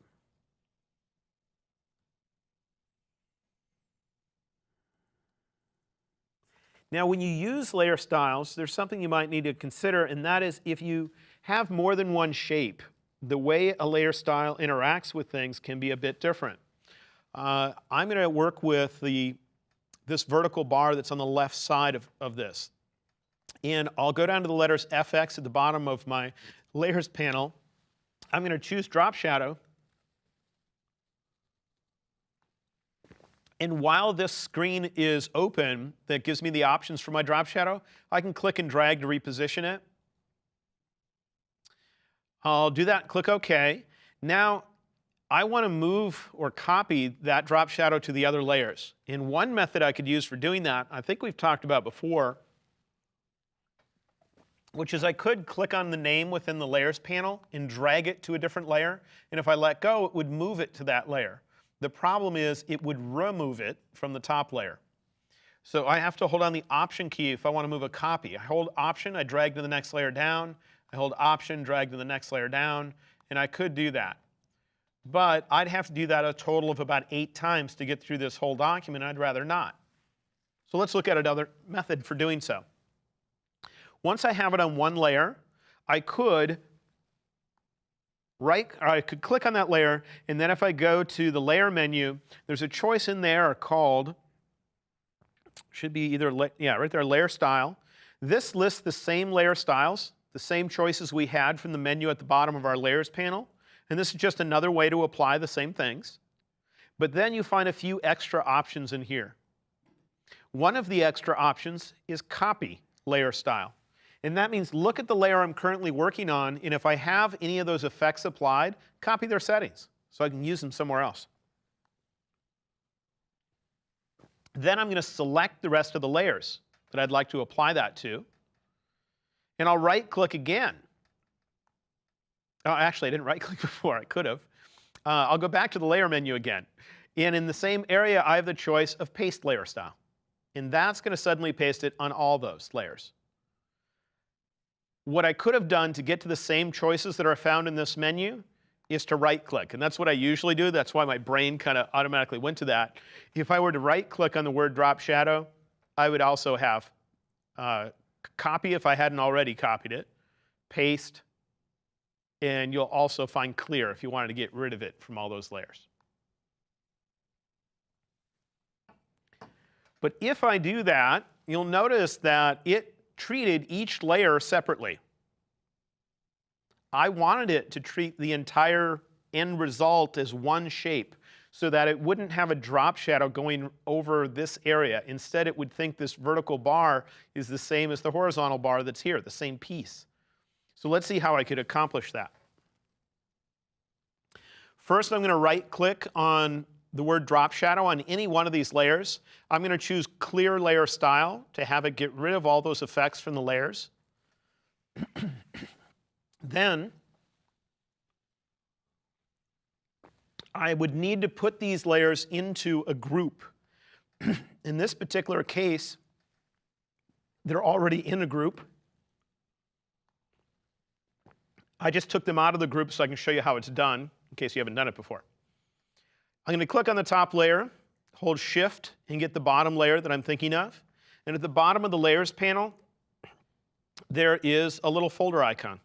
Now, when you use layer styles, there's something you might need to consider, and that is if you have more than one shape, the way a layer style interacts with things can be a bit different. I'm going to work with this vertical bar that's on the left side of this. And I'll go down to the letters FX at the bottom of my layers panel. I'm going to choose drop shadow. And while this screen is open that gives me the options for my drop shadow, I can click and drag to reposition it. I'll do that, click OK. Now, I want to move or copy that drop shadow to the other layers. And one method I could use for doing that, I think we've talked about before, which is I could click on the name within the Layers panel and drag it to a different layer. And if I let go, it would move it to that layer. The problem is it would remove it from the top layer. So I have to hold on the Option key if I want to move a copy. I hold Option, I drag to the next layer down. I hold Option, drag to the next layer down. And I could do that. But I'd have to do that a total of about 8 times to get through this whole document. I'd rather not. So let's look at another method for doing so. Once I have it on one layer, I could click on that layer, and then if I go to the layer menu, there's a choice in there called, should be either, right there, layer style. This lists the same layer styles, the same choices we had from the menu at the bottom of our layers panel. And this is just another way to apply the same things. But then you find a few extra options in here. One of the extra options is copy layer style. And that means look at the layer I'm currently working on, and if I have any of those effects applied, copy their settings so I can use them somewhere else. Then I'm going to select the rest of the layers that I'd like to apply that to. And I'll right-click again. Oh, actually, I didn't right-click before. I could have. I'll go back to the layer menu again. And in the same area, I have the choice of paste layer style. And that's going to suddenly paste it on all those layers. What I could have done to get to the same choices that are found in this menu is to right-click. And that's what I usually do. That's why my brain kind of automatically went to that. If I were to right-click on the word drop shadow, I would also have copy if I hadn't already copied it, paste, and you'll also find clear if you wanted to get rid of it from all those layers. But if I do that, you'll notice that it treated each layer separately. I wanted it to treat the entire end result as one shape so that it wouldn't have a drop shadow going over this area. Instead, it would think this vertical bar is the same as the horizontal bar that's here, the same piece. So let's see how I could accomplish that. First, I'm going to right-click on the word drop shadow on any one of these layers. I'm going to choose clear layer style to have it get rid of all those effects from the layers. Then I would need to put these layers into a group. In this particular case, they're already in a group. I just took them out of the group so I can show you how it's done, in case you haven't done it before. I'm going to click on the top layer, hold Shift, and get the bottom layer that I'm thinking of. And at the bottom of the Layers panel, there is a little folder icon.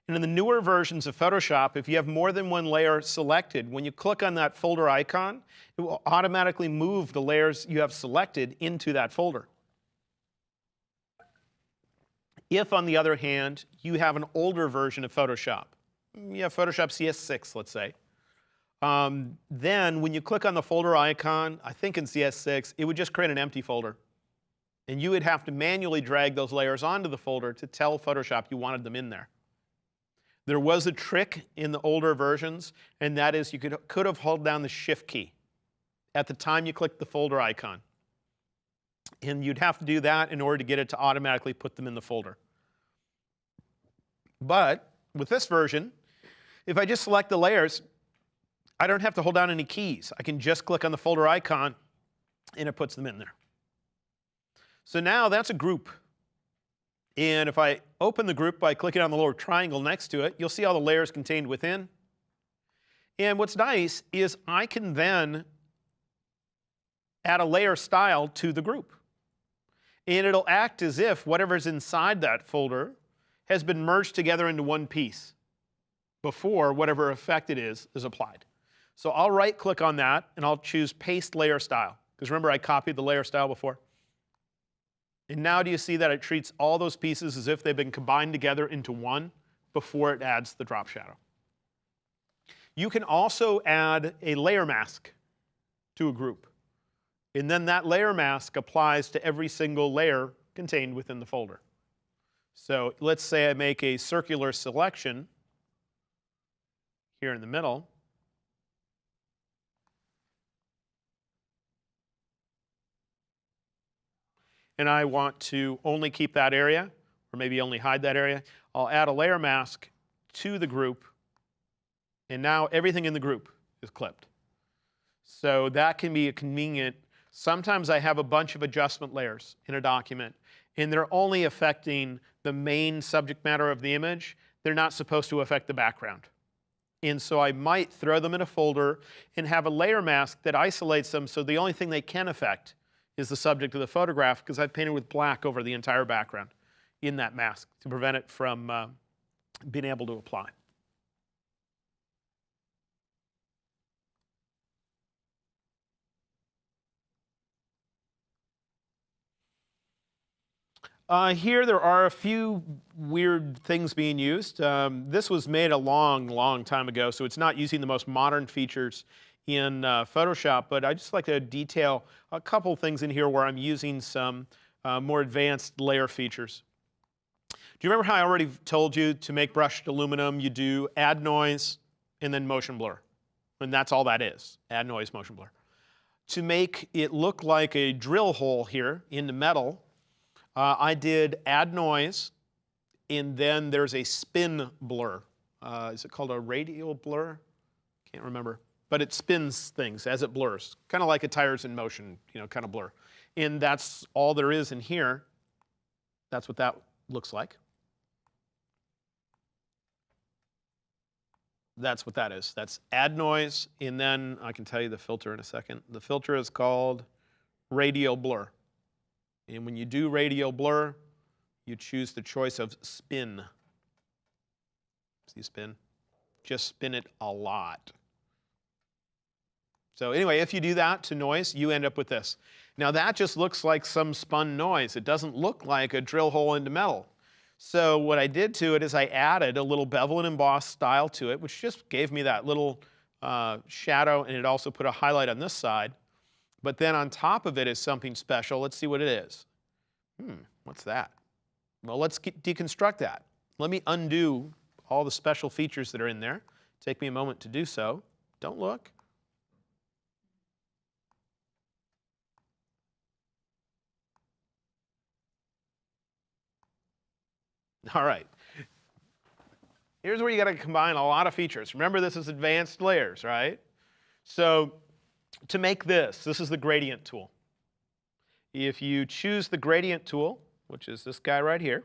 And in the newer versions of Photoshop, if you have more than one layer selected, when you click on that folder icon, it will automatically move the layers you have selected into that folder. If, on the other hand, you have an older version of Photoshop, you have Photoshop CS6, let's say, then when you click on the folder icon, I think in CS6, it would just create an empty folder. And you would have to manually drag those layers onto the folder to tell Photoshop you wanted them in there. There was a trick in the older versions, and that is you could have held down the Shift key at the time you clicked the folder icon. And you'd have to do that in order to get it to automatically put them in the folder. But with this version, if I just select the layers, I don't have to hold down any keys. I can just click on the folder icon, and it puts them in there. So now that's a group. And if I open the group by clicking on the little triangle next to it, you'll see all the layers contained within. And what's nice is I can then add a layer style to the group. And it'll act as if whatever's inside that folder has been merged together into one piece before whatever effect it is applied. So I'll right-click on that, and I'll choose Paste Layer Style. Because remember, I copied the layer style before. And now do you see that it treats all those pieces as if they've been combined together into one before it adds the drop shadow. You can also add a layer mask to a group. And then that layer mask applies to every single layer contained within the folder. So let's say I make a circular selection here in the middle. And I want to only keep that area, or maybe only hide that area. I'll add a layer mask to the group, and now everything in the group is clipped. So that can be a convenient. Sometimes I have a bunch of adjustment layers in a document, and they're only affecting the main subject matter of the image. They're not supposed to affect the background. And so I might throw them in a folder and have a layer mask that isolates them, so the only thing they can affect is the subject of the photograph, because I've painted with black over the entire background in that mask to prevent it from being able to apply. Here there are a few weird things being used. This was made a long time ago, so it's not using the most modern features in Photoshop, but I just like to detail a couple things in here where I'm using some more advanced layer features. Do you remember how I already told you to make brushed aluminum, you do add noise and then motion blur? And that's all that is, add noise, motion blur. To make it look like a drill hole here in the metal, I did add noise, and then there's a spin blur. Is it called a radial blur? Can't remember. But it spins things as it blurs, kind of like a tires in motion, kind of blur. And that's all there is in here. That's what that looks like. That's what that is. That's add noise, and then I can tell you the filter in a second. The filter is called radial blur. And when you do radial blur, you choose the choice of spin. See spin? Just spin it a lot. So anyway, if you do that to noise, you end up with this. Now that just looks like some spun noise. It doesn't look like a drill hole into metal. So what I did to it is I added a little bevel and emboss style to it, which just gave me that little shadow, and it also put a highlight on this side. But then on top of it is something special. Let's see what it is. What's that? Well, let's deconstruct that. Let me undo all the special features that are in there. Take me a moment to do so. Don't look. All right. Here's where you got to combine a lot of features. Remember, this is advanced layers, right? So to make this is the gradient tool. If you choose the gradient tool, which is this guy right here,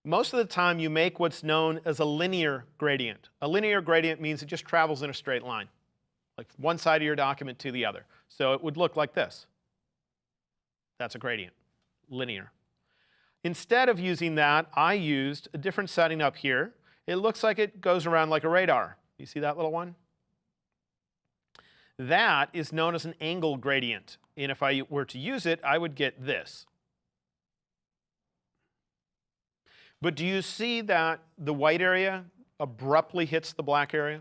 most of the time you make what's known as a linear gradient. A linear gradient means it just travels in a straight line, like one side of your document to the other. So it would look like this. That's a gradient, linear. Instead of using that, I used a different setting up here. It looks like it goes around like a radar. You see that little one? That is known as an angle gradient. And if I were to use it, I would get this. But do you see that the white area abruptly hits the black area?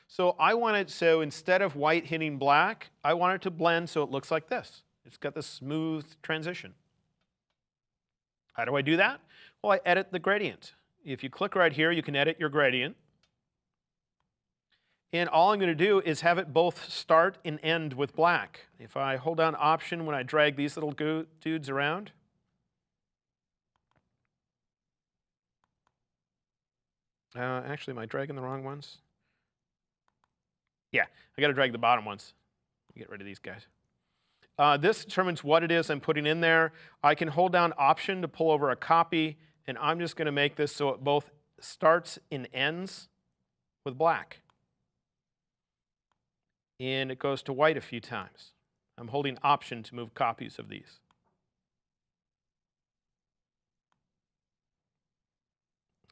So I want it so instead of white hitting black, I want it to blend so it looks like this. It's got this smooth transition. How do I do that? Well, I edit the gradient. If you click right here, you can edit your gradient. And all I'm going to do is have it both start and end with black. If I hold down Option when I drag these little dudes around, actually, am I dragging the wrong ones? Yeah, I got to drag the bottom ones. Get rid of these guys. This determines what it is I'm putting in there. I can hold down Option to pull over a copy, and I'm just going to make this so it both starts and ends with black. And it goes to white a few times. I'm holding Option to move copies of these.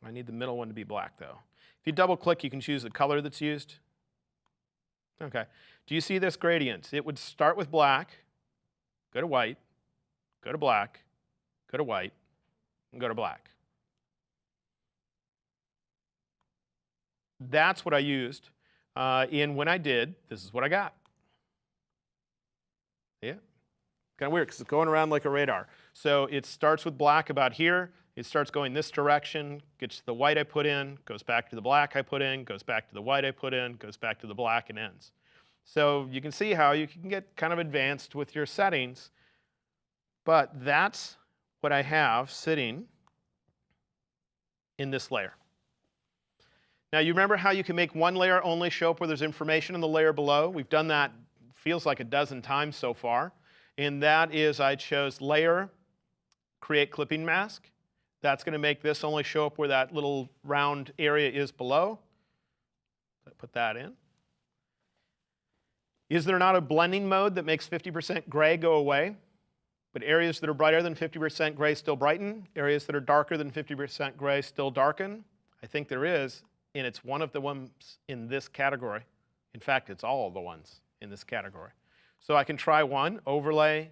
I need the middle one to be black, though. If you double-click, you can choose the color that's used. Okay. Do you see this gradient? It would start with black, go to white, go to black, go to white, and go to black. That's what I used. And when I did, this is what I got. Yeah. Kind of weird because it's going around like a radar. So it starts with black about here. It starts going this direction, gets to the white I put in, goes back to the black I put in, goes back to the white I put in, goes back to the black, and ends. So you can see how you can get kind of advanced with your settings. But that's what I have sitting in this layer. Now you remember how you can make one layer only show up where there's information in the layer below? We've done that, feels like a dozen times so far. And that is I chose layer, create clipping mask. That's going to make this only show up where that little round area is below. So I put that in. Is there not a blending mode that makes 50% gray go away? But areas that are brighter than 50% gray still brighten. Areas that are darker than 50% gray still darken. I think there is, and it's one of the ones in this category. In fact, it's all the ones in this category. So I can try one, overlay,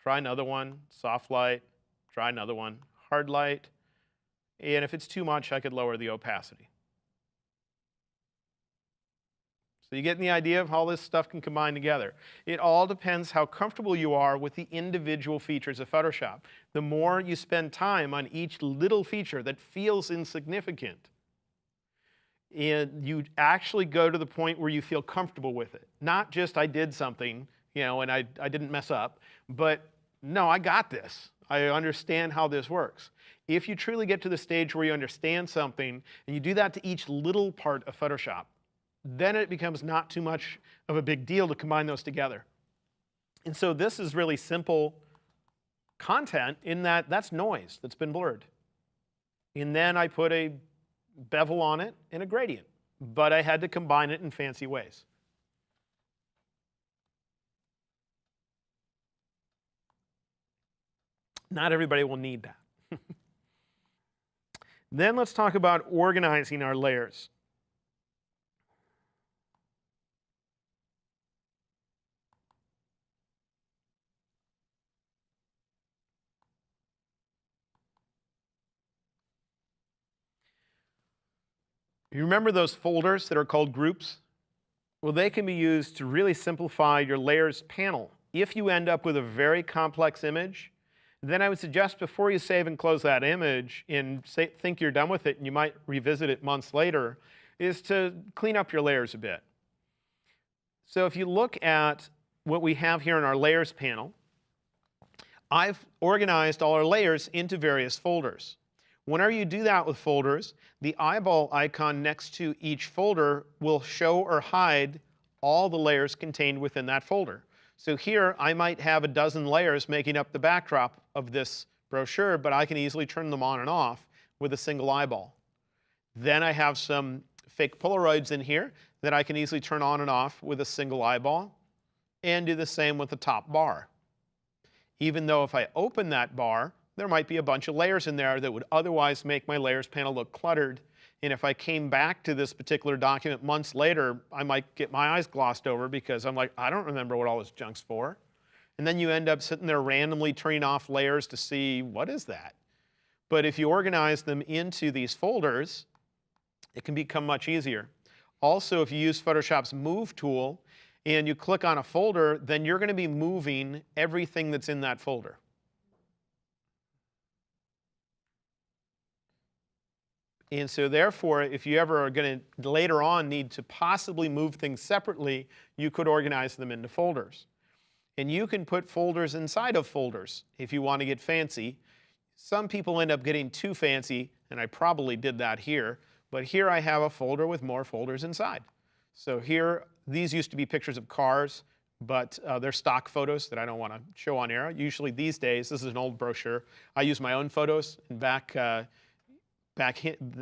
try another one, soft light, try another one, hard light, and if it's too much, I could lower the opacity. So you get the idea of how this stuff can combine together. It all depends how comfortable you are with the individual features of Photoshop. The more you spend time on each little feature that feels insignificant, and you actually go to the point where you feel comfortable with it. Not just I did something, and I didn't mess up, but no, I got this. I understand how this works. If you truly get to the stage where you understand something, and you do that to each little part of Photoshop, then it becomes not too much of a big deal to combine those together. And so this is really simple content in that that's noise that's been blurred. And then I put a bevel on it and a gradient, but I had to combine it in fancy ways. Not everybody will need that. Then let's talk about organizing our layers. You remember those folders that are called groups? Well, they can be used to really simplify your layers panel. If you end up with a very complex image, then I would suggest before you save and close that image and think you're done with it and you might revisit it months later, is to clean up your layers a bit. So if you look at what we have here in our layers panel, I've organized all our layers into various folders. Whenever you do that with folders, the eyeball icon next to each folder will show or hide all the layers contained within that folder. So here, I might have a dozen layers making up the backdrop of this brochure, but I can easily turn them on and off with a single eyeball. Then I have some fake Polaroids in here that I can easily turn on and off with a single eyeball, and do the same with the top bar. Even though if I open that bar, there might be a bunch of layers in there that would otherwise make my layers panel look cluttered. And if I came back to this particular document months later, I might get my eyes glossed over because I'm like, I don't remember what all this junk's for. And then you end up sitting there randomly turning off layers to see, what is that? But if you organize them into these folders, it can become much easier. Also, if you use Photoshop's Move tool and you click on a folder, then you're going to be moving everything that's in that folder. And so therefore, if you ever are going to later on need to possibly move things separately, you could organize them into folders. And you can put folders inside of folders if you want to get fancy. Some people end up getting too fancy, and I probably did that here. But here I have a folder with more folders inside. So here, these used to be pictures of cars, but they're stock photos that I don't want to show on air. Usually these days, this is an old brochure. I use my own photos. And back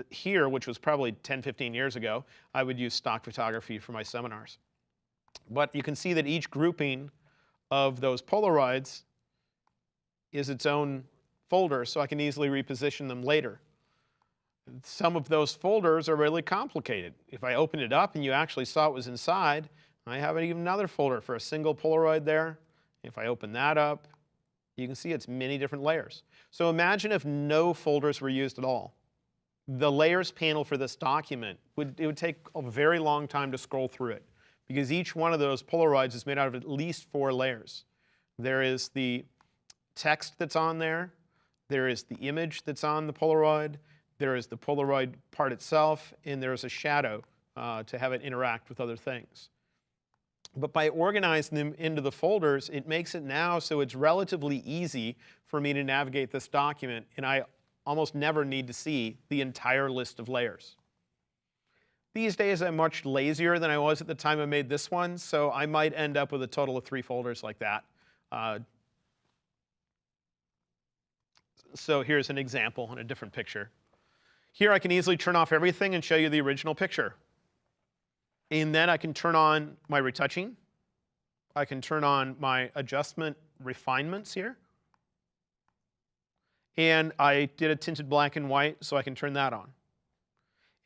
here, which was probably 10, 15 years ago, I would use stock photography for my seminars. But you can see that each grouping of those Polaroids is its own folder, so I can easily reposition them later. Some of those folders are really complicated. If I open it up and you actually saw what was inside, I have even another folder for a single Polaroid there. If I open that up, you can see it's many different layers. So imagine if no folders were used at all. The layers panel for this document, it would take a very long time to scroll through it because each one of those Polaroids is made out of at least 4 layers. There is the text that's on there. There is the image that's on the Polaroid. There is the Polaroid part itself, and there is a shadow to have it interact with other things. But by organizing them into the folders, it makes it now so it's relatively easy for me to navigate this document, and I almost never need to see the entire list of layers. These days, I'm much lazier than I was at the time I made this one, so I might end up with a total of 3 folders like that. So here's an example on a different picture. Here I can easily turn off everything and show you the original picture. And then I can turn on my retouching. I can turn on my adjustment refinements here. And I did a tinted black and white, so I can turn that on.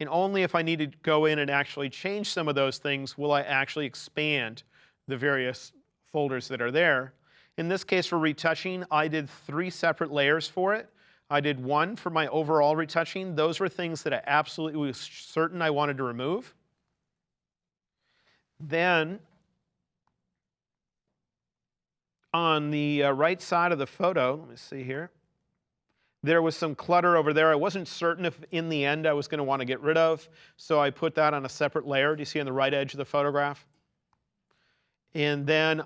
And only if I need to go in and actually change some of those things will I actually expand the various folders that are there. In this case, for retouching, I did 3 separate layers for it. I did 1 for my overall retouching. Those were things that I absolutely was certain I wanted to remove. Then, on the right side of the photo, let me see here, there was some clutter over there. I wasn't certain if in the end I was going to want to get rid of, so I put that on a separate layer. Do you see on the right edge of the photograph? And then,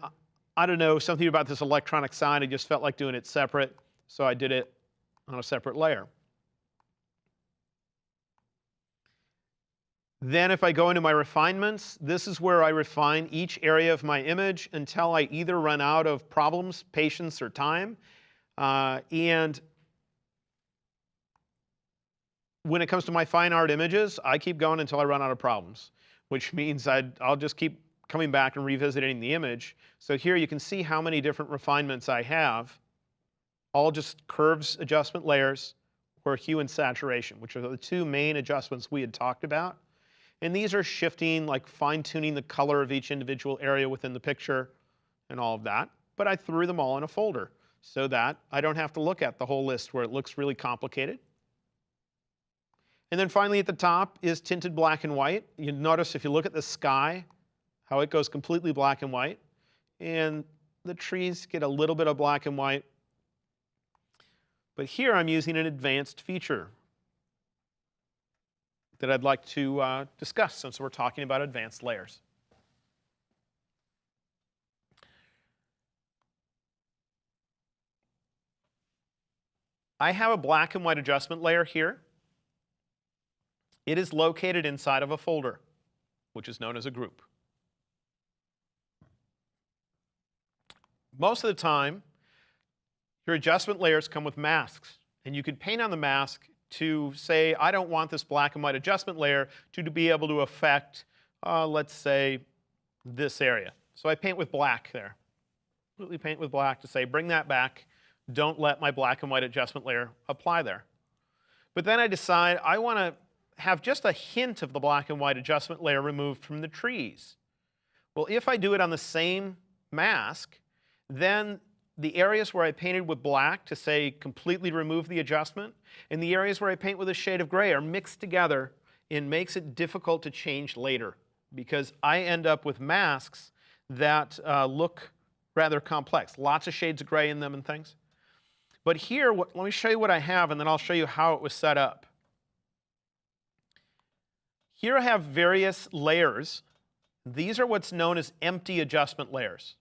I don't know, something about this electronic sign, I just felt like doing it separate, so I did it on a separate layer. Then if I go into my refinements, this is where I refine each area of my image until I either run out of problems, patience, or time. And when it comes to my fine art images, I keep going until I run out of problems, which means I'll just keep coming back and revisiting the image. So here you can see how many different refinements I have, all just curves adjustment layers or hue and saturation, which are the 2 main adjustments we had talked about. And these are shifting, like fine-tuning the color of each individual area within the picture and all of that. But I threw them all in a folder so that I don't have to look at the whole list where it looks really complicated. And then finally at the top is tinted black and white. You notice if you look at the sky, how it goes completely black and white. And the trees get a little bit of black and white. But here I'm using an advanced feature that I'd like to discuss since we're talking about advanced layers. I have a black and white adjustment layer here. It is located inside of a folder, which is known as a group. Most of the time, your adjustment layers come with masks, and you could paint on the mask to say, I don't want this black and white adjustment layer to be able to affect, let's say, this area. So I paint with black there. Completely paint with black to say, bring that back. Don't let my black and white adjustment layer apply there. But then I decide I want to have just a hint of the black and white adjustment layer removed from the trees. Well, if I do it on the same mask, then the areas where I painted with black to say completely remove the adjustment, and the areas where I paint with a shade of gray are mixed together and makes it difficult to change later because I end up with masks that look rather complex. Lots of shades of gray in them and things. But here, let me show you what I have, and then I'll show you how it was set up. Here I have various layers. These are what's known as empty adjustment layers.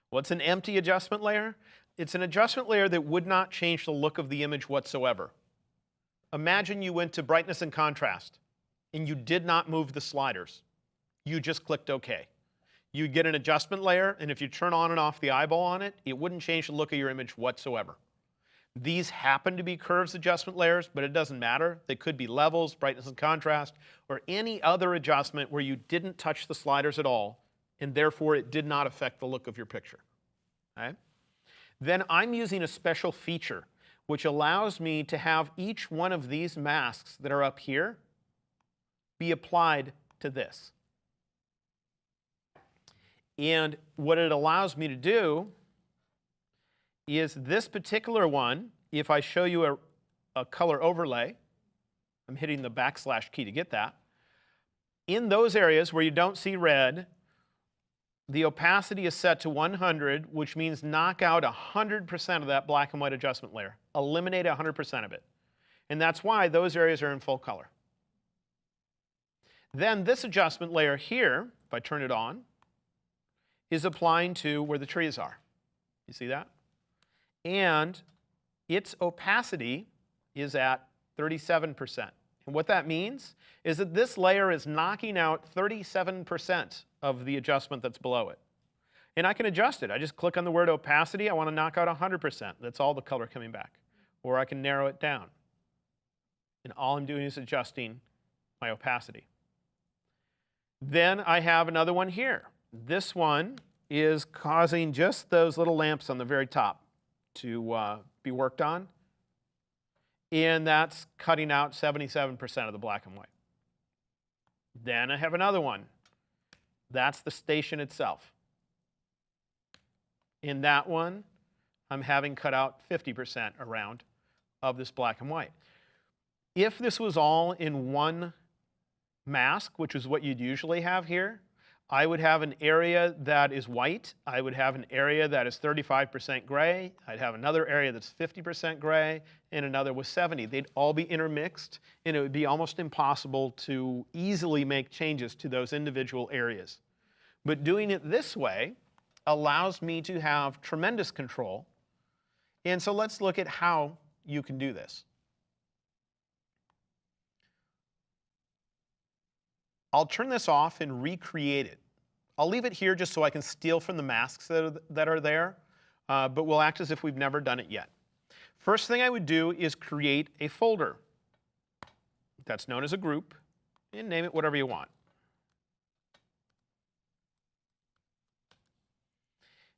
What's an empty adjustment layer? It's an adjustment layer that would not change the look of the image whatsoever. Imagine you went to brightness and contrast, and you did not move the sliders. You just clicked OK. You'd get an adjustment layer, and if you turn on and off the eyeball on it, it wouldn't change the look of your image whatsoever. These happen to be curves adjustment layers, but it doesn't matter. They could be levels, brightness and contrast, or any other adjustment where you didn't touch the sliders at all, and therefore it did not affect the look of your picture. Okay? Then I'm using a special feature which allows me to have each one of these masks that are up here be applied to this. And what it allows me to do is this particular one, if I show you a color overlay, I'm hitting the \# key to get that. In those areas where you don't see red, the opacity is set to 100, which means knock out 100% of that black and white adjustment layer. Eliminate 100% of it. And that's why those areas are in full color. Then this adjustment layer here, if I turn it on, is applying to where the trees are. You see that? And its opacity is at 37%. And what that means is that this layer is knocking out 37% of the adjustment that's below it. And I can adjust it. I just click on the word opacity. I want to knock out 100%. That's all the color coming back. Or I can narrow it down. And all I'm doing is adjusting my opacity. Then I have another one here. This one is causing just those little lamps on the very top to be worked on. And that's cutting out 77% of the black and white. Then I have another one. That's the station itself. In that one, I'm having cut out 50% around of this black and white. If this was all in one mask, which is what you'd usually have here, I would have an area that is white. I would have an area that is 35% gray. I'd have another area that's 50% gray, and another with 70. They'd all be intermixed, and it would be almost impossible to easily make changes to those individual areas. But doing it this way allows me to have tremendous control. And so let's look at how you can do this. I'll turn this off and recreate it. I'll leave it here just so I can steal from the masks that are there, but we'll act as if we've never done it yet. First thing I would do is create a folder that's known as a group, and name it whatever you want.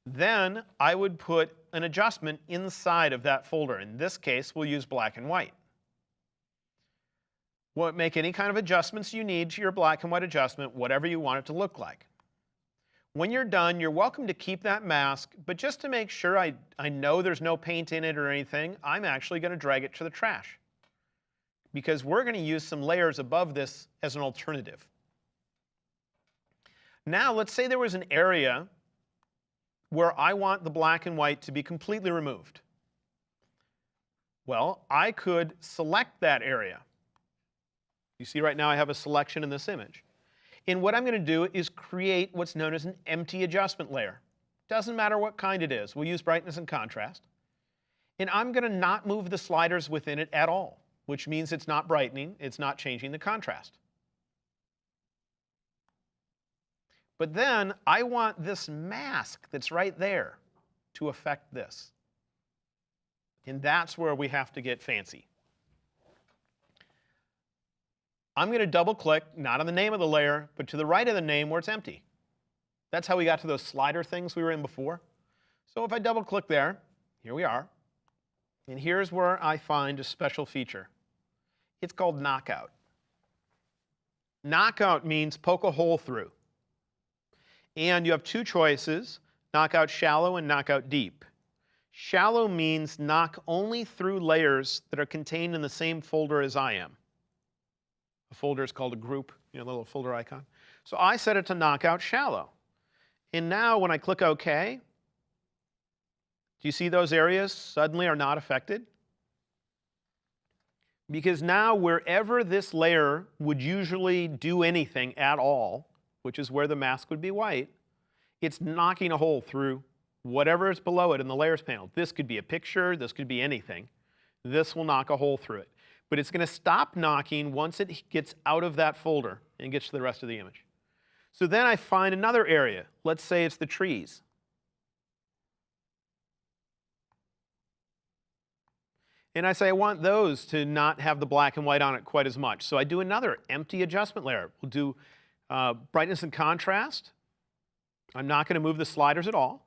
Then I would put an adjustment inside of that folder. In this case, we'll use black and white. We'll make any kind of adjustments you need to your black and white adjustment, whatever you want it to look like. When you're done, you're welcome to keep that mask, but just to make sure I know there's no paint in it or anything, I'm actually going to drag it to the trash, because we're going to use some layers above this as an alternative. Now, let's say there was an area where I want the black and white to be completely removed. Well, I could select that area. You see right now I have a selection in this image. And what I'm going to do is create what's known as an empty adjustment layer. Doesn't matter what kind it is. We'll use brightness and contrast. And I'm going to not move the sliders within it at all, which means it's not brightening, it's not changing the contrast. But then I want this mask that's right there to affect this. And that's where we have to get fancy. I'm going to double click, not on the name of the layer, but to the right of the name where it's empty. That's how we got to those slider things we were in before. So if I double click there, here we are. And here's where I find a special feature. It's called knockout. Knockout means poke a hole through. And you have two choices, knockout shallow and knockout deep. Shallow means knock only through layers that are contained in the same folder as I am. A folder is called a group, a little folder icon. So I set it to knockout shallow. And now when I click OK, do you see those areas suddenly are not affected? Because now wherever this layer would usually do anything at all, which is where the mask would be white, it's knocking a hole through whatever is below it in the layers panel. This could be a picture, this could be anything. This will knock a hole through it. But it's going to stop knocking once it gets out of that folder and gets to the rest of the image. So then I find another area. Let's say it's the trees. And I say I want those to not have the black and white on it quite as much. So I do another empty adjustment layer. We'll do brightness and contrast. I'm not going to move the sliders at all.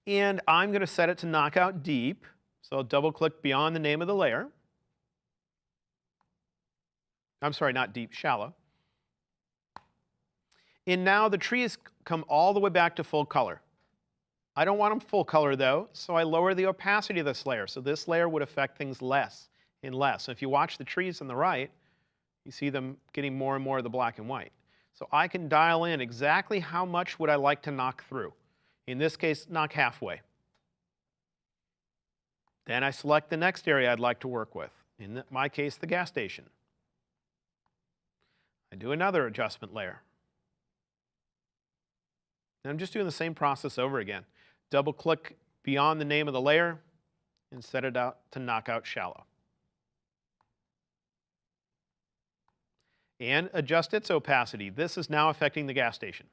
And I'm going to set it to knockout deep. So I'll double click beyond the name of the layer. I'm sorry, not deep, shallow. And now the trees come all the way back to full color. I don't want them full color though, so I lower the opacity of this layer. So this layer would affect things less and less. And if you watch the trees on the right, you see them getting more and more of the black and white. So I can dial in exactly how much would I like to knock through. In this case, knock halfway. Then I select the next area I'd like to work with. In my case, the gas station. I do another adjustment layer. And I'm just doing the same process over again. Double click beyond the name of the layer and set it out to knock out shallow. And adjust its opacity. This is now affecting the gas station.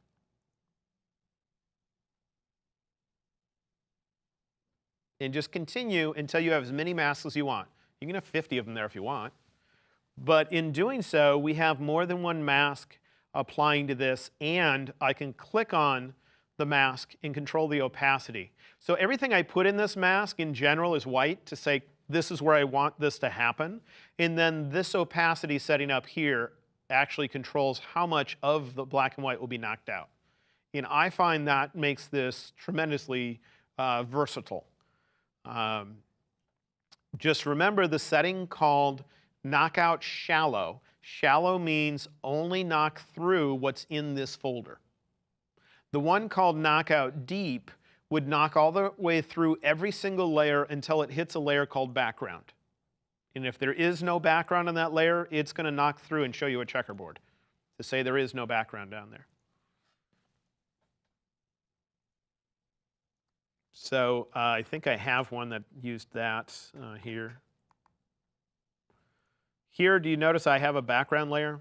And just continue until you have as many masks as you want. You can have 50 of them there if you want. But in doing so, we have more than one mask applying to this, and I can click on the mask and control the opacity. So everything I put in this mask in general is white to say this is where I want this to happen. And then this opacity setting up here actually controls how much of the black and white will be knocked out. And I find that makes this tremendously versatile. Just remember the setting called knockout shallow. Shallow means only knock through what's in this folder. The one called knockout deep would knock all the way through every single layer until it hits a layer called background. And if there is no background on that layer, it's going to knock through and show you a checkerboard to say there is no background down there. So I think I have one that used that here. Here, do you notice I have a background layer?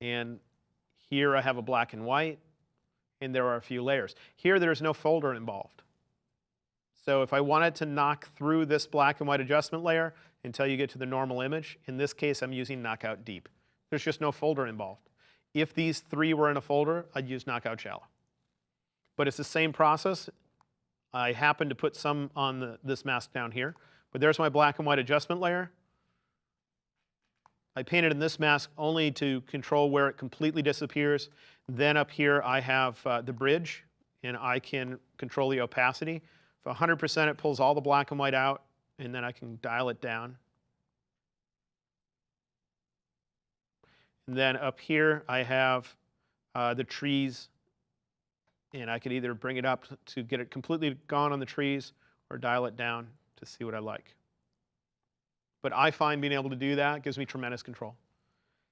And here I have a black and white, and there are a few layers. Here, there's no folder involved. So if I wanted to knock through this black and white adjustment layer until you get to the normal image, in this case, I'm using knockout deep. There's just no folder involved. If these three were in a folder, I'd use knockout shallow. But it's the same process. I happen to put some on this mask down here, but there's my black and white adjustment layer. I painted in this mask only to control where it completely disappears. Then up here I have the bridge, and I can control the opacity. For 100%, it pulls all the black and white out, and then I can dial it down. And then up here I have the trees, and I could either bring it up to get it completely gone on the trees or dial it down to see what I like. But I find being able to do that gives me tremendous control.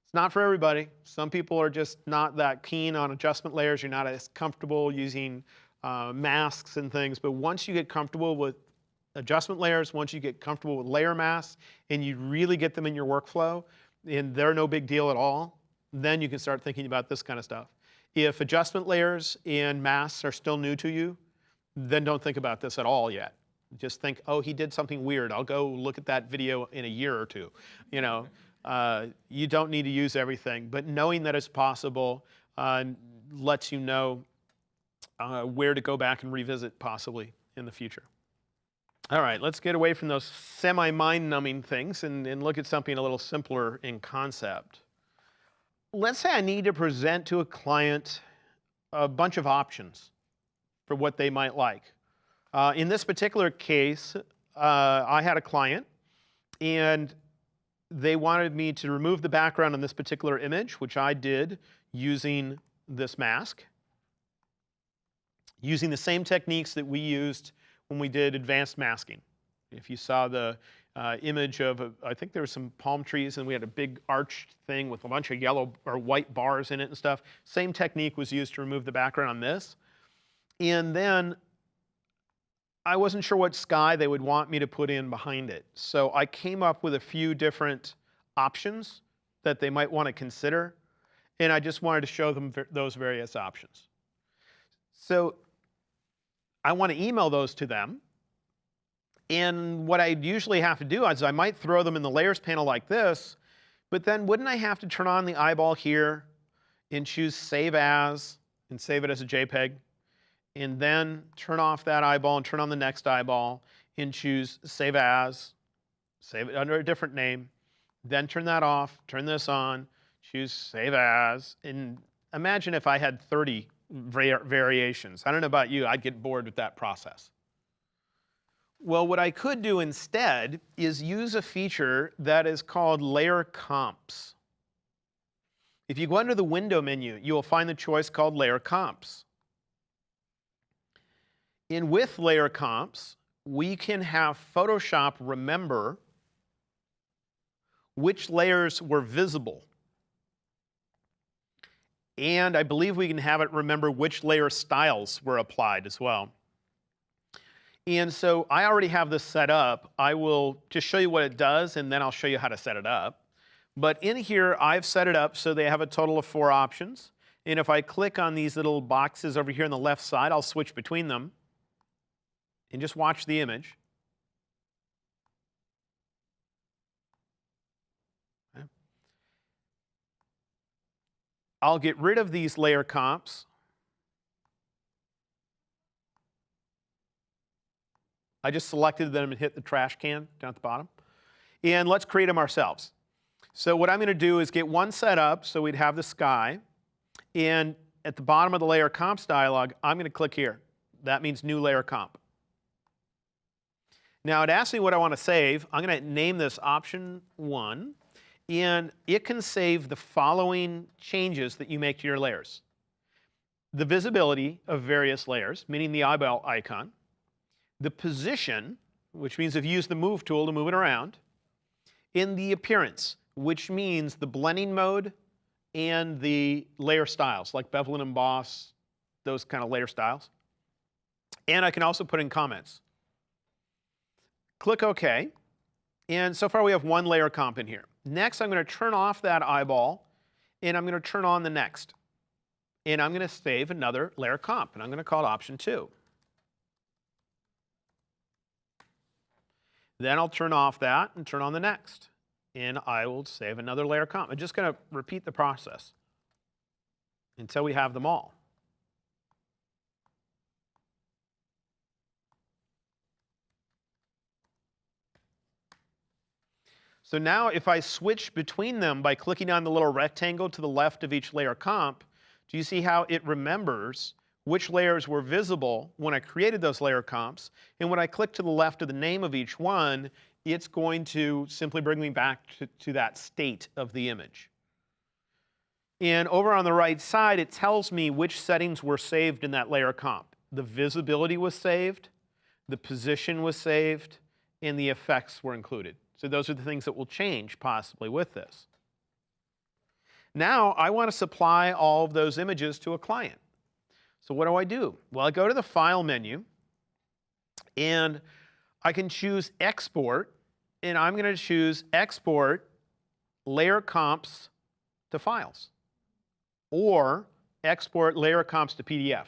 It's not for everybody. Some people are just not that keen on adjustment layers. You're not as comfortable using masks and things. But once you get comfortable with adjustment layers, once you get comfortable with layer masks, and you really get them in your workflow, and they're no big deal at all, then you can start thinking about this kind of stuff. If adjustment layers and masks are still new to you, then don't think about this at all yet. Just think, oh, he did something weird. I'll go look at that video in a year or two. You know, you don't need to use everything, but knowing that it's possible lets you know where to go back and revisit possibly in the future. All right, let's get away from those semi-mind-numbing things and look at something a little simpler in concept. Let's say I need to present to a client a bunch of options for what they might like. In this particular case, I had a client, and they wanted me to remove the background on this particular image, which I did using this mask, using the same techniques that we used when we did advanced masking. If you saw the image of, I think there were some palm trees, and we had a big arched thing with a bunch of yellow or white bars in it and stuff. Same technique was used to remove the background on this. And then I wasn't sure what sky they would want me to put in behind it. So I came up with a few different options that they might want to consider, and I just wanted to show them those various options. So I want to email those to them, and what I usually have to do is I might throw them in the layers panel like this, but then wouldn't I have to turn on the eyeball here and choose Save As and save it as a JPEG? And then turn off that eyeball and turn on the next eyeball and choose Save As, save it under a different name, then turn that off, turn this on, choose Save As, and imagine if I had 30 variations. I don't know about you, I'd get bored with that process. Well, what I could do instead is use a feature that is called layer comps. If you go under the Window menu, you will find the choice called Layer Comps. With Layer Comps, we can have Photoshop remember which layers were visible. And I believe we can have it remember which layer styles were applied as well. And so I already have this set up. I will just show you what it does, and then I'll show you how to set it up. But in here, I've set it up so they have a total of 4 options. And if I click on these little boxes over here on the left side, I'll switch between them and just watch the image. Okay. I'll get rid of these layer comps. I just selected them and hit the trash can down at the bottom. And let's create them ourselves. So what I'm going to do is get one set up so we'd have the sky. And at the bottom of the Layer Comps dialog, I'm going to click here. That means New Layer Comp. Now it asks me what I want to save. I'm going to name this Option 1. And it can save the following changes that you make to your layers. The visibility of various layers, meaning the eyeball icon. The position, which means if you use the Move tool to move it around. In the appearance, which means the blending mode and the layer styles, like bevel and emboss, those kind of layer styles. And I can also put in comments. Click OK. And so far we have one layer comp in here. Next, I'm going to turn off that eyeball, and I'm going to turn on the next. And I'm going to save another layer comp, and I'm going to call it Option 2. Then I'll turn off that and turn on the next. And I will save another layer comp. I'm just going to repeat the process until we have them all. So now if I switch between them by clicking on the little rectangle to the left of each layer comp, do you see how it remembers which layers were visible when I created those layer comps? And when I click to the left of the name of each one, it's going to simply bring me back to that state of the image. And over on the right side, it tells me which settings were saved in that layer comp. The visibility was saved, the position was saved, and the effects were included. So those are the things that will change possibly with this. Now I want to supply all of those images to a client. So what do? Well, I go to the File menu, and I can choose Export, and I'm going to choose Export Layer Comps to Files, or Export Layer Comps to PDF.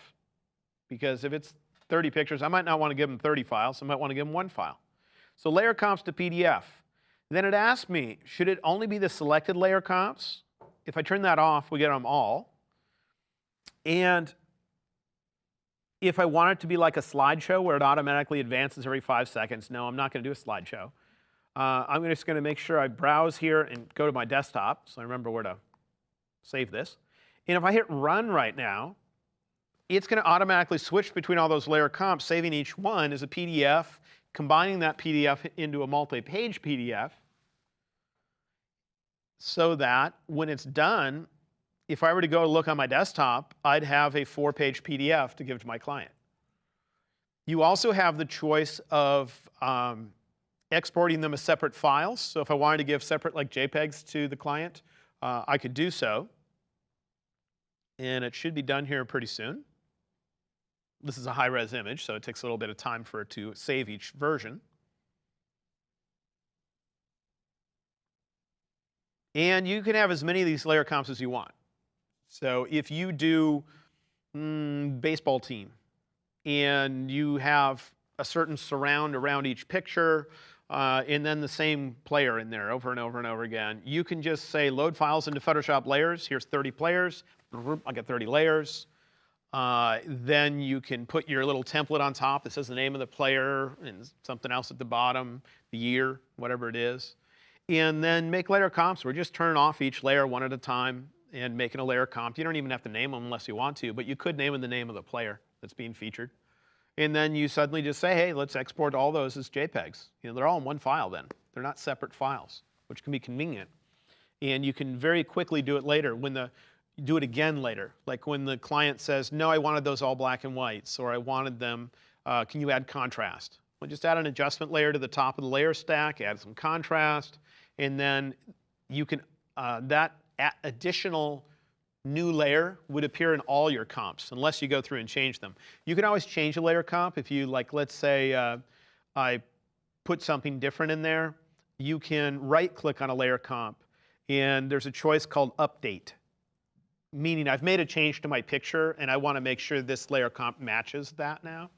Because if it's 30 pictures, I might not want to give them 30 files. I might want to give them 1 file. So Layer Comps to PDF. Then it asks me, should it only be the selected layer comps? If I turn that off, we get them all. And if I want it to be like a slideshow where it automatically advances every 5 seconds, no, I'm not going to do a slideshow. I'm just going to make sure I browse here and go to my desktop so I remember where to save this. And if I hit Run right now, it's going to automatically switch between all those layer comps, saving each one as a PDF, combining that PDF into a multi-page PDF, so that when it's done, if I were to go look on my desktop, I'd have a 4-page PDF to give to my client. You also have the choice of exporting them as separate files. So if I wanted to give separate, like JPEGs to the client, I could do so. And it should be done here pretty soon. This is a high-res image, so it takes a little bit of time for it to save each version. And you can have as many of these layer comps as you want. So if you do baseball team, and you have a certain surround around each picture, and then the same player in there over and over and over again, you can just say load files into Photoshop layers. Here's 30 players. I get 30 layers. Then you can put your little template on top that says the name of the player and something else at the bottom, the year, whatever it is. And then make layer comps. We're just turning off each layer one at a time and making a layer comp. You don't even have to name them unless you want to, but you could name them the name of the player that's being featured. And then you suddenly just say, hey, let's export all those as JPEGs. You know, they're all in one file then. They're not separate files, which can be convenient. And you can very quickly do it later do it again later. Like when the client says, no, I wanted those all black and whites, or I wanted them, can you add contrast? Well, just add an adjustment layer to the top of the layer stack, add some contrast, and then you can, that additional new layer would appear in all your comps, unless you go through and change them. You can always change a layer comp. If you, like, let's say I put something different in there, you can right-click on a layer comp, and there's a choice called Update, meaning I've made a change to my picture, and I want to make sure this layer comp matches that now,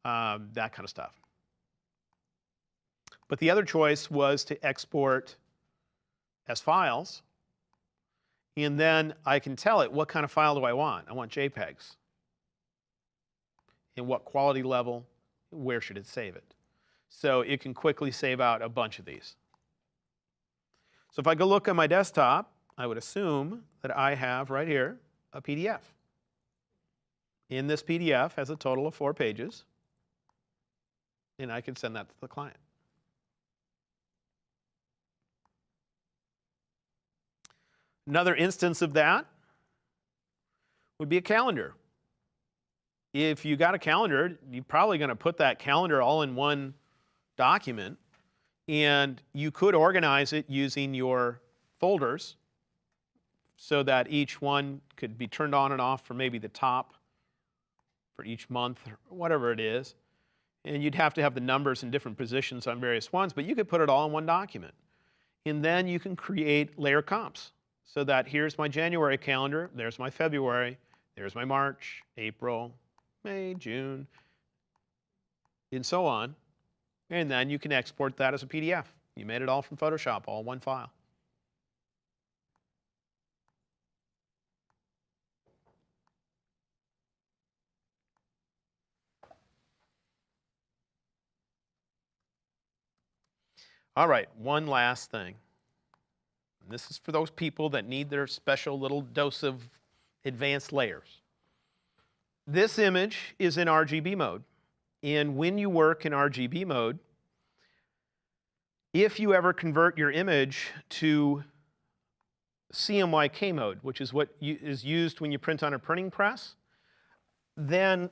that kind of stuff. But the other choice was to export as files, and then I can tell it what kind of file do I want. I want JPEGs. And what quality level, where should it save it? So it can quickly save out a bunch of these. So if I go look at my desktop, I would assume that I have right here a PDF. In this PDF has a total of 4 pages, and I can send that to the client. Another instance of that would be a calendar. If you got a calendar, you're probably going to put that calendar all in one document, and you could organize it using your folders so that each one could be turned on and off for maybe the top for each month or whatever it is. And you'd have to have the numbers in different positions on various ones, but you could put it all in one document. And then you can create layer comps so that here's my January calendar, there's my February, there's my March, April, May, June, and so on. And then you can export that as a PDF. You made it all from Photoshop, all in one file. All right, one last thing. And this is for those people that need their special little dose of advanced layers. This image is in RGB mode. And when you work in RGB mode, if you ever convert your image to CMYK mode, which is what is used when you print on a printing press, then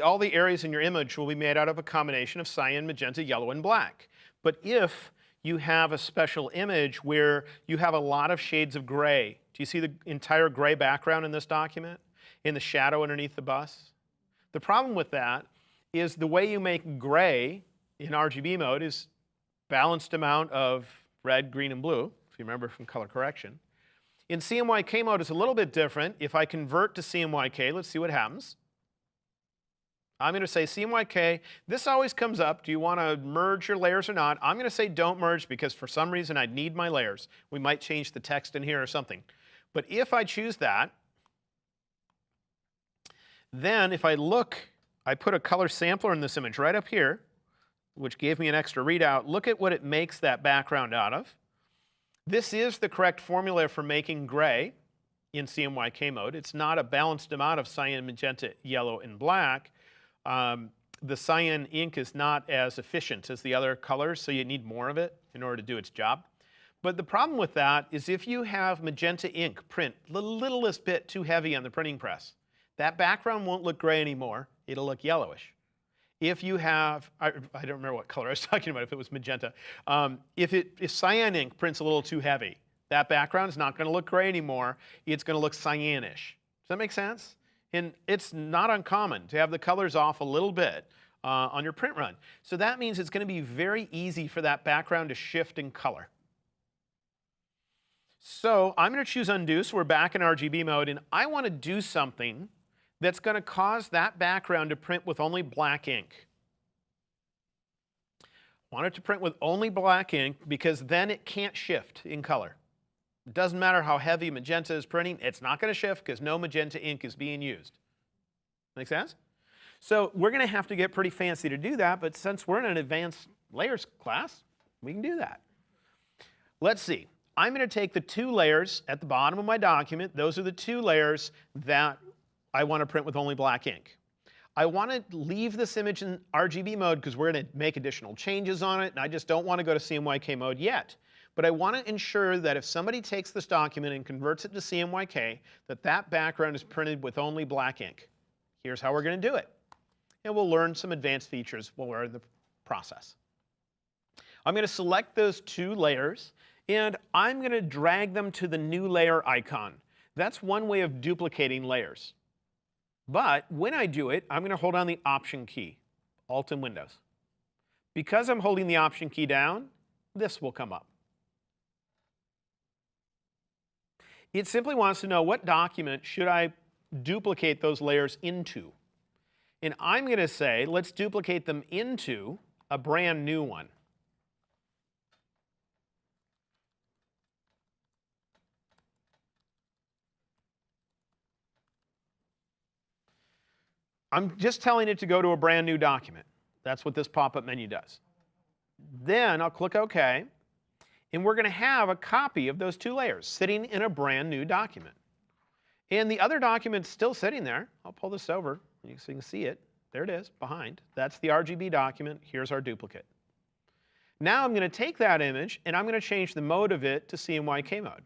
all the areas in your image will be made out of a combination of cyan, magenta, yellow, and black. But if you have a special image where you have a lot of shades of gray, do you see the entire gray background in this document? In the shadow underneath the bus? The problem with that is the way you make gray in RGB mode is balanced amount of red, green, and blue, if you remember from color correction. In CMYK mode, it's a little bit different. If I convert to CMYK, let's see what happens. I'm going to say CMYK. This always comes up. Do you want to merge your layers or not? I'm going to say don't merge because for some reason I need my layers. We might change the text in here or something. But if I choose that, then if I look, I put a color sampler in this image right up here, which gave me an extra readout. Look at what it makes that background out of. This is the correct formula for making gray in CMYK mode. It's not a balanced amount of cyan, magenta, yellow, and black. The cyan ink is not as efficient as the other colors, so you need more of it in order to do its job. But the problem with that is if you have magenta ink print the littlest bit too heavy on the printing press, that background won't look gray anymore. It'll look yellowish. If you have, I don't remember what color I was talking about, if it was magenta. If cyan ink prints a little too heavy, that background is not going to look gray anymore. It's going to look cyanish. Does that make sense? And it's not uncommon to have the colors off a little bit on your print run. So that means it's going to be very easy for that background to shift in color. So I'm going to choose undo, so we're back in RGB mode, and I want to do something that's going to cause that background to print with only black ink. I want it to print with only black ink because then it can't shift in color. It doesn't matter how heavy magenta is printing, it's not going to shift because no magenta ink is being used. Make sense? So we're going to have to get pretty fancy to do that, but since we're in an advanced layers class, we can do that. Let's see. I'm going to take the 2 layers at the bottom of my document. Those are the 2 layers that I want to print with only black ink. I want to leave this image in RGB mode because we're going to make additional changes on it, and I just don't want to go to CMYK mode yet. But I want to ensure that if somebody takes this document and converts it to CMYK, that that background is printed with only black ink. Here's how we're going to do it. And we'll learn some advanced features while we're in the process. I'm going to select those two layers, and I'm going to drag them to the new layer icon. That's one way of duplicating layers. But when I do it, I'm going to hold down the Option key, Alt and Windows. Because I'm holding the Option key down, this will come up. It simply wants to know what document should I duplicate those layers into. And I'm going to say, let's duplicate them into a brand new one. I'm just telling it to go to a brand new document. That's what this pop-up menu does. Then I'll click OK. And we're going to have a copy of those two layers sitting in a brand new document. And the other document's still sitting there. I'll pull this over so you can see it. There it is, behind. That's the RGB document. Here's our duplicate. Now I'm going to take that image, and I'm going to change the mode of it to CMYK mode.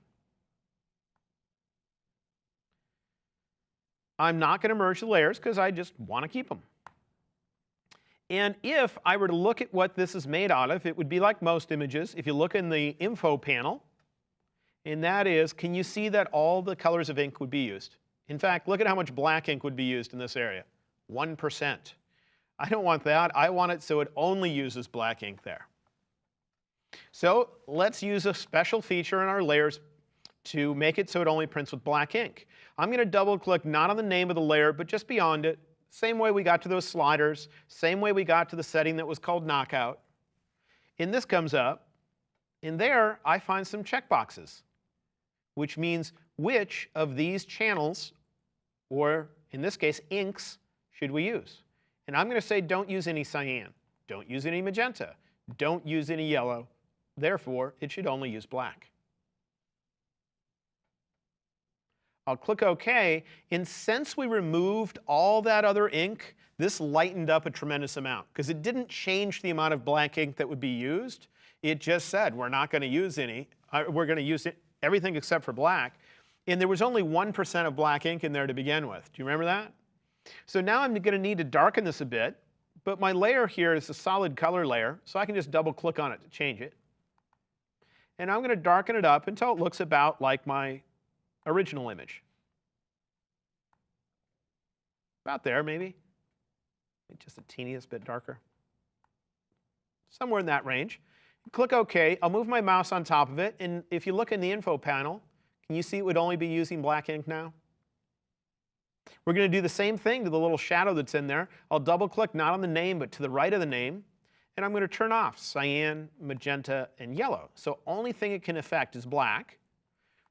I'm not going to merge the layers because I just want to keep them. And if I were to look at what this is made out of, it would be like most images. If you look in the info panel, and that is, can you see that all the colors of ink would be used? In fact, look at how much black ink would be used in this area. 1%. I don't want that. I want it so it only uses black ink there. So let's use a special feature in our layers to make it so it only prints with black ink. I'm going to double click not on the name of the layer, but just beyond it. Same way we got to those sliders, same way we got to the setting that was called knockout. And this comes up, and there I find some checkboxes, which means which of these channels, or in this case, inks, should we use? And I'm going to say don't use any cyan, don't use any magenta, don't use any yellow. Therefore, it should only use black. I'll click OK, and since we removed all that other ink, this lightened up a tremendous amount because it didn't change the amount of black ink that would be used. It just said we're not going to use any. We're going to use everything except for black. And there was only 1% of black ink in there to begin with. Do you remember that? So now I'm going to need to darken this a bit, but my layer here is a solid color layer, so I can just double click on it to change it. And I'm going to darken it up until it looks about like my original image. About there, maybe. Just the teeniest bit darker. Somewhere in that range. Click OK. I'll move my mouse on top of it, and if you look in the info panel, can you see it would only be using black ink now? We're going to do the same thing to the little shadow that's in there. I'll double click not on the name, but to the right of the name, and I'm going to turn off cyan, magenta, and yellow. So only thing it can affect is black.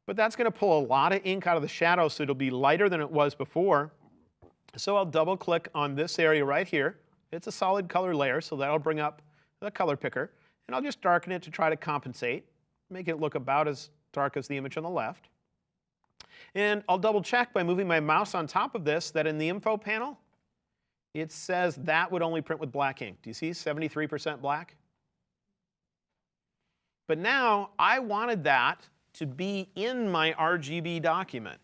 But that's going to pull a lot of ink out of the shadow, so it'll be lighter than it was before. So I'll double click on this area right here. It's a solid color layer, so that'll bring up the color picker. And I'll just darken it to try to compensate, make it look about as dark as the image on the left. And I'll double check by moving my mouse on top of this that in the info panel, it says that would only print with black ink. Do you see 73% black? But now I wanted that to be in my RGB document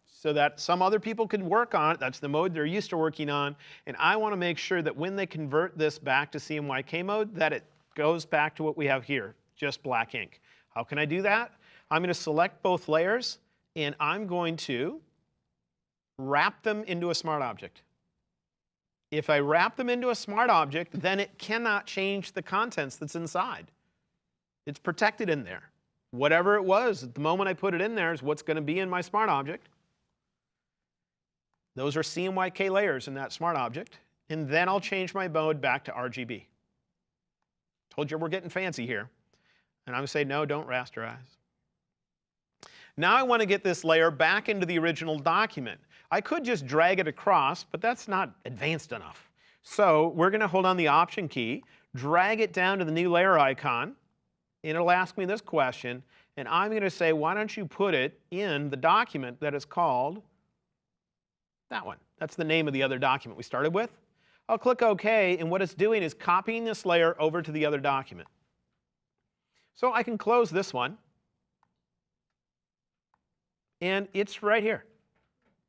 so that some other people could work on it. That's the mode they're used to working on. And I want to make sure that when they convert this back to CMYK mode, that it goes back to what we have here, just black ink. How can I do that? I'm going to select both layers, and I'm going to wrap them into a smart object. If I wrap them into a smart object, then it cannot change the contents that's inside. It's protected in there. Whatever it was at the moment I put it in there is what's going to be in my smart object. Those are CMYK layers in that smart object. And then I'll change my mode back to RGB. Told you we're getting fancy here. And I'm going to say, no, don't rasterize. Now I want to get this layer back into the original document. I could just drag it across, but that's not advanced enough. So we're going to hold on the Option key, drag it down to the new layer icon, and it'll ask me this question. And I'm going to say, why don't you put it in the document that is called that one, That's the name of the other document we started with. I'll click OK, and what it's doing is copying this layer over to the other document. So I can close this one, and it's right here.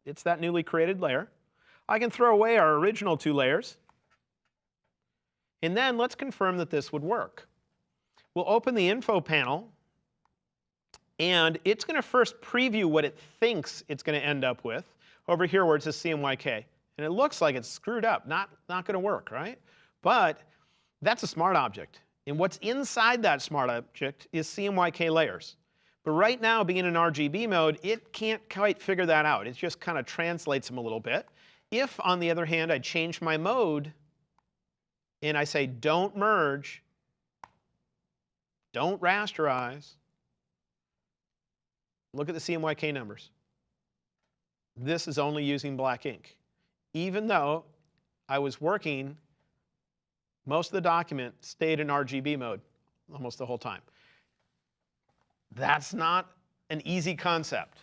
It's that newly created layer. I can throw away our original 2 layers, and then let's confirm that this would work. We'll open the info panel, and it's going to first preview what it thinks it's going to end up with over here where it says CMYK. And it looks like it's screwed up, not going to work, right? But that's a smart object. And what's inside that smart object is CMYK layers. But right now, being in RGB mode, it can't quite figure that out. It just kind of translates them a little bit. If, on the other hand, I change my mode and I say don't merge, don't rasterize, look at the CMYK numbers. This is only using black ink. Even though I was working, most of the document stayed in RGB mode almost the whole time. That's not an easy concept.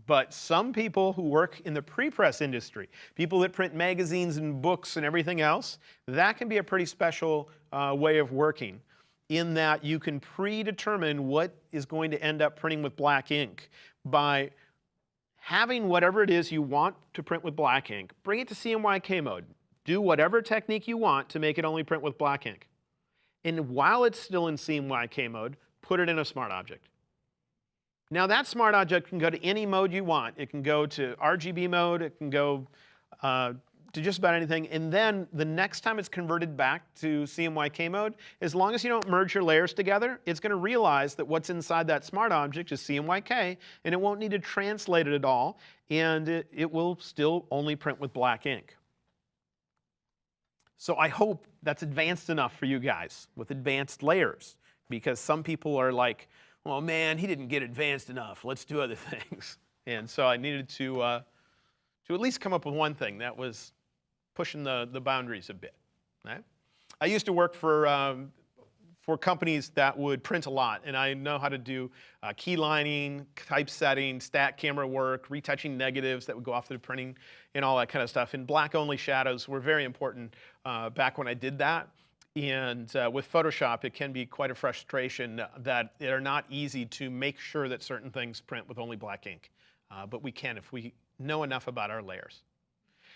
But some people who work in the prepress industry, people that print magazines and books and everything else, that can be a pretty special way of working, in that you can predetermine what is going to end up printing with black ink by having whatever it is you want to print with black ink, bring it to CMYK mode. Do whatever technique you want to make it only print with black ink. And while it's still in CMYK mode, put it in a smart object. Now that smart object can go to any mode you want. It can go to RGB mode, it can go to just about anything. And then the next time it's converted back to CMYK mode, as long as you don't merge your layers together, it's going to realize that what's inside that smart object is CMYK, and it won't need to translate it at all, and it will still only print with black ink. So I hope that's advanced enough for you guys with advanced layers, because some people are like, well, man, he didn't get advanced enough. Let's do other things. And so I needed to at least come up with one thing that was pushing the boundaries a bit. Right? I used to work for companies that would print a lot, and I know how to do key lining, typesetting, stat camera work, retouching negatives that would go off to the printing, and all that kind of stuff. And black-only shadows were very important back when I did that. And with Photoshop, it can be quite a frustration that they're not easy to make sure that certain things print with only black ink. But we can if we know enough about our layers.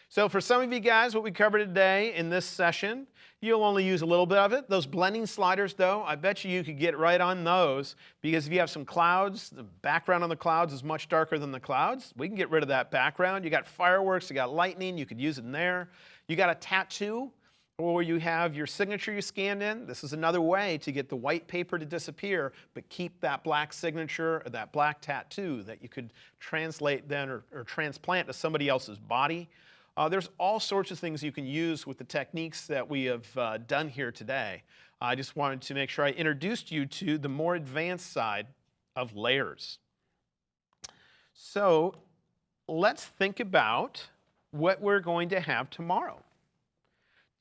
So for some of you guys, what we covered today in this session, you'll only use a little bit of it. Those blending sliders, though, I bet you could get right on those, because if you have some clouds, the background on the clouds is much darker than the clouds. We can get rid of that background. You got fireworks, you got lightning, you could use it in there. You got a tattoo, or you have your signature you scanned in. This is another way to get the white paper to disappear, but keep that black signature or that black tattoo that you could translate then or transplant to somebody else's body. There's all sorts of things you can use with the techniques that we have done here today. I just wanted to make sure I introduced you to the more advanced side of layers. So let's think about what we're going to have tomorrow.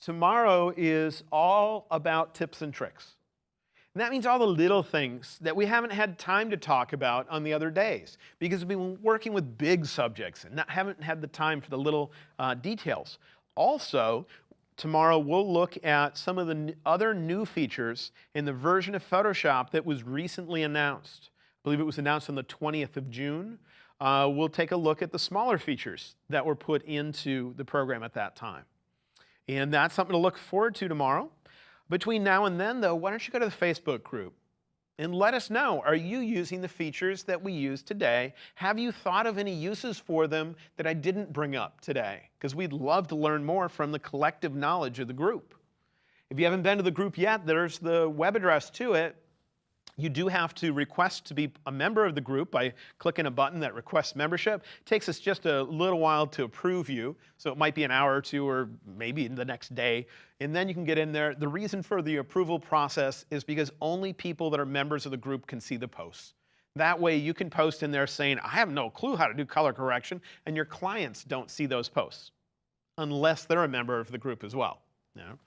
Tomorrow is all about tips and tricks. And that means all the little things that we haven't had time to talk about on the other days, because we've been working with big subjects and haven't had the time for the little details. Also, tomorrow we'll look at some of the other new features in the version of Photoshop that was recently announced. I believe it was announced on the 20th of June. We'll take a look at the smaller features that were put into the program at that time. And that's something to look forward to tomorrow. Between now and then, though, why don't you go to the Facebook group and let us know, are you using the features that we use today? Have you thought of any uses for them that I didn't bring up today? Because we'd love to learn more from the collective knowledge of the group. If you haven't been to the group yet, there's the web address to it. You do have to request to be a member of the group by clicking a button that requests membership. It takes us just a little while to approve you, so it might be an hour or two or maybe the next day, and then you can get in there. The reason for the approval process is because only people that are members of the group can see the posts. That way you can post in there saying, I have no clue how to do color correction, and your clients don't see those posts unless they're a member of the group as well. You know?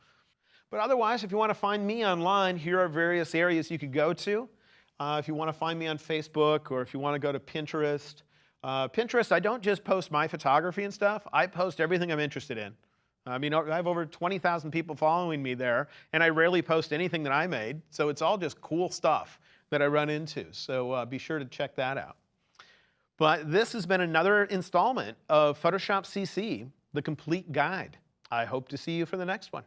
But otherwise, if you want to find me online, here are various areas you could go to. If you want to find me on Facebook, or if you want to go to Pinterest, Pinterest, I don't just post my photography and stuff. I post everything I'm interested in. I mean, I have over 20,000 people following me there, and I rarely post anything that I made. So it's all just cool stuff that I run into. So be sure to check that out. But this has been another installment of Photoshop CC, the complete guide. I hope to see you for the next one.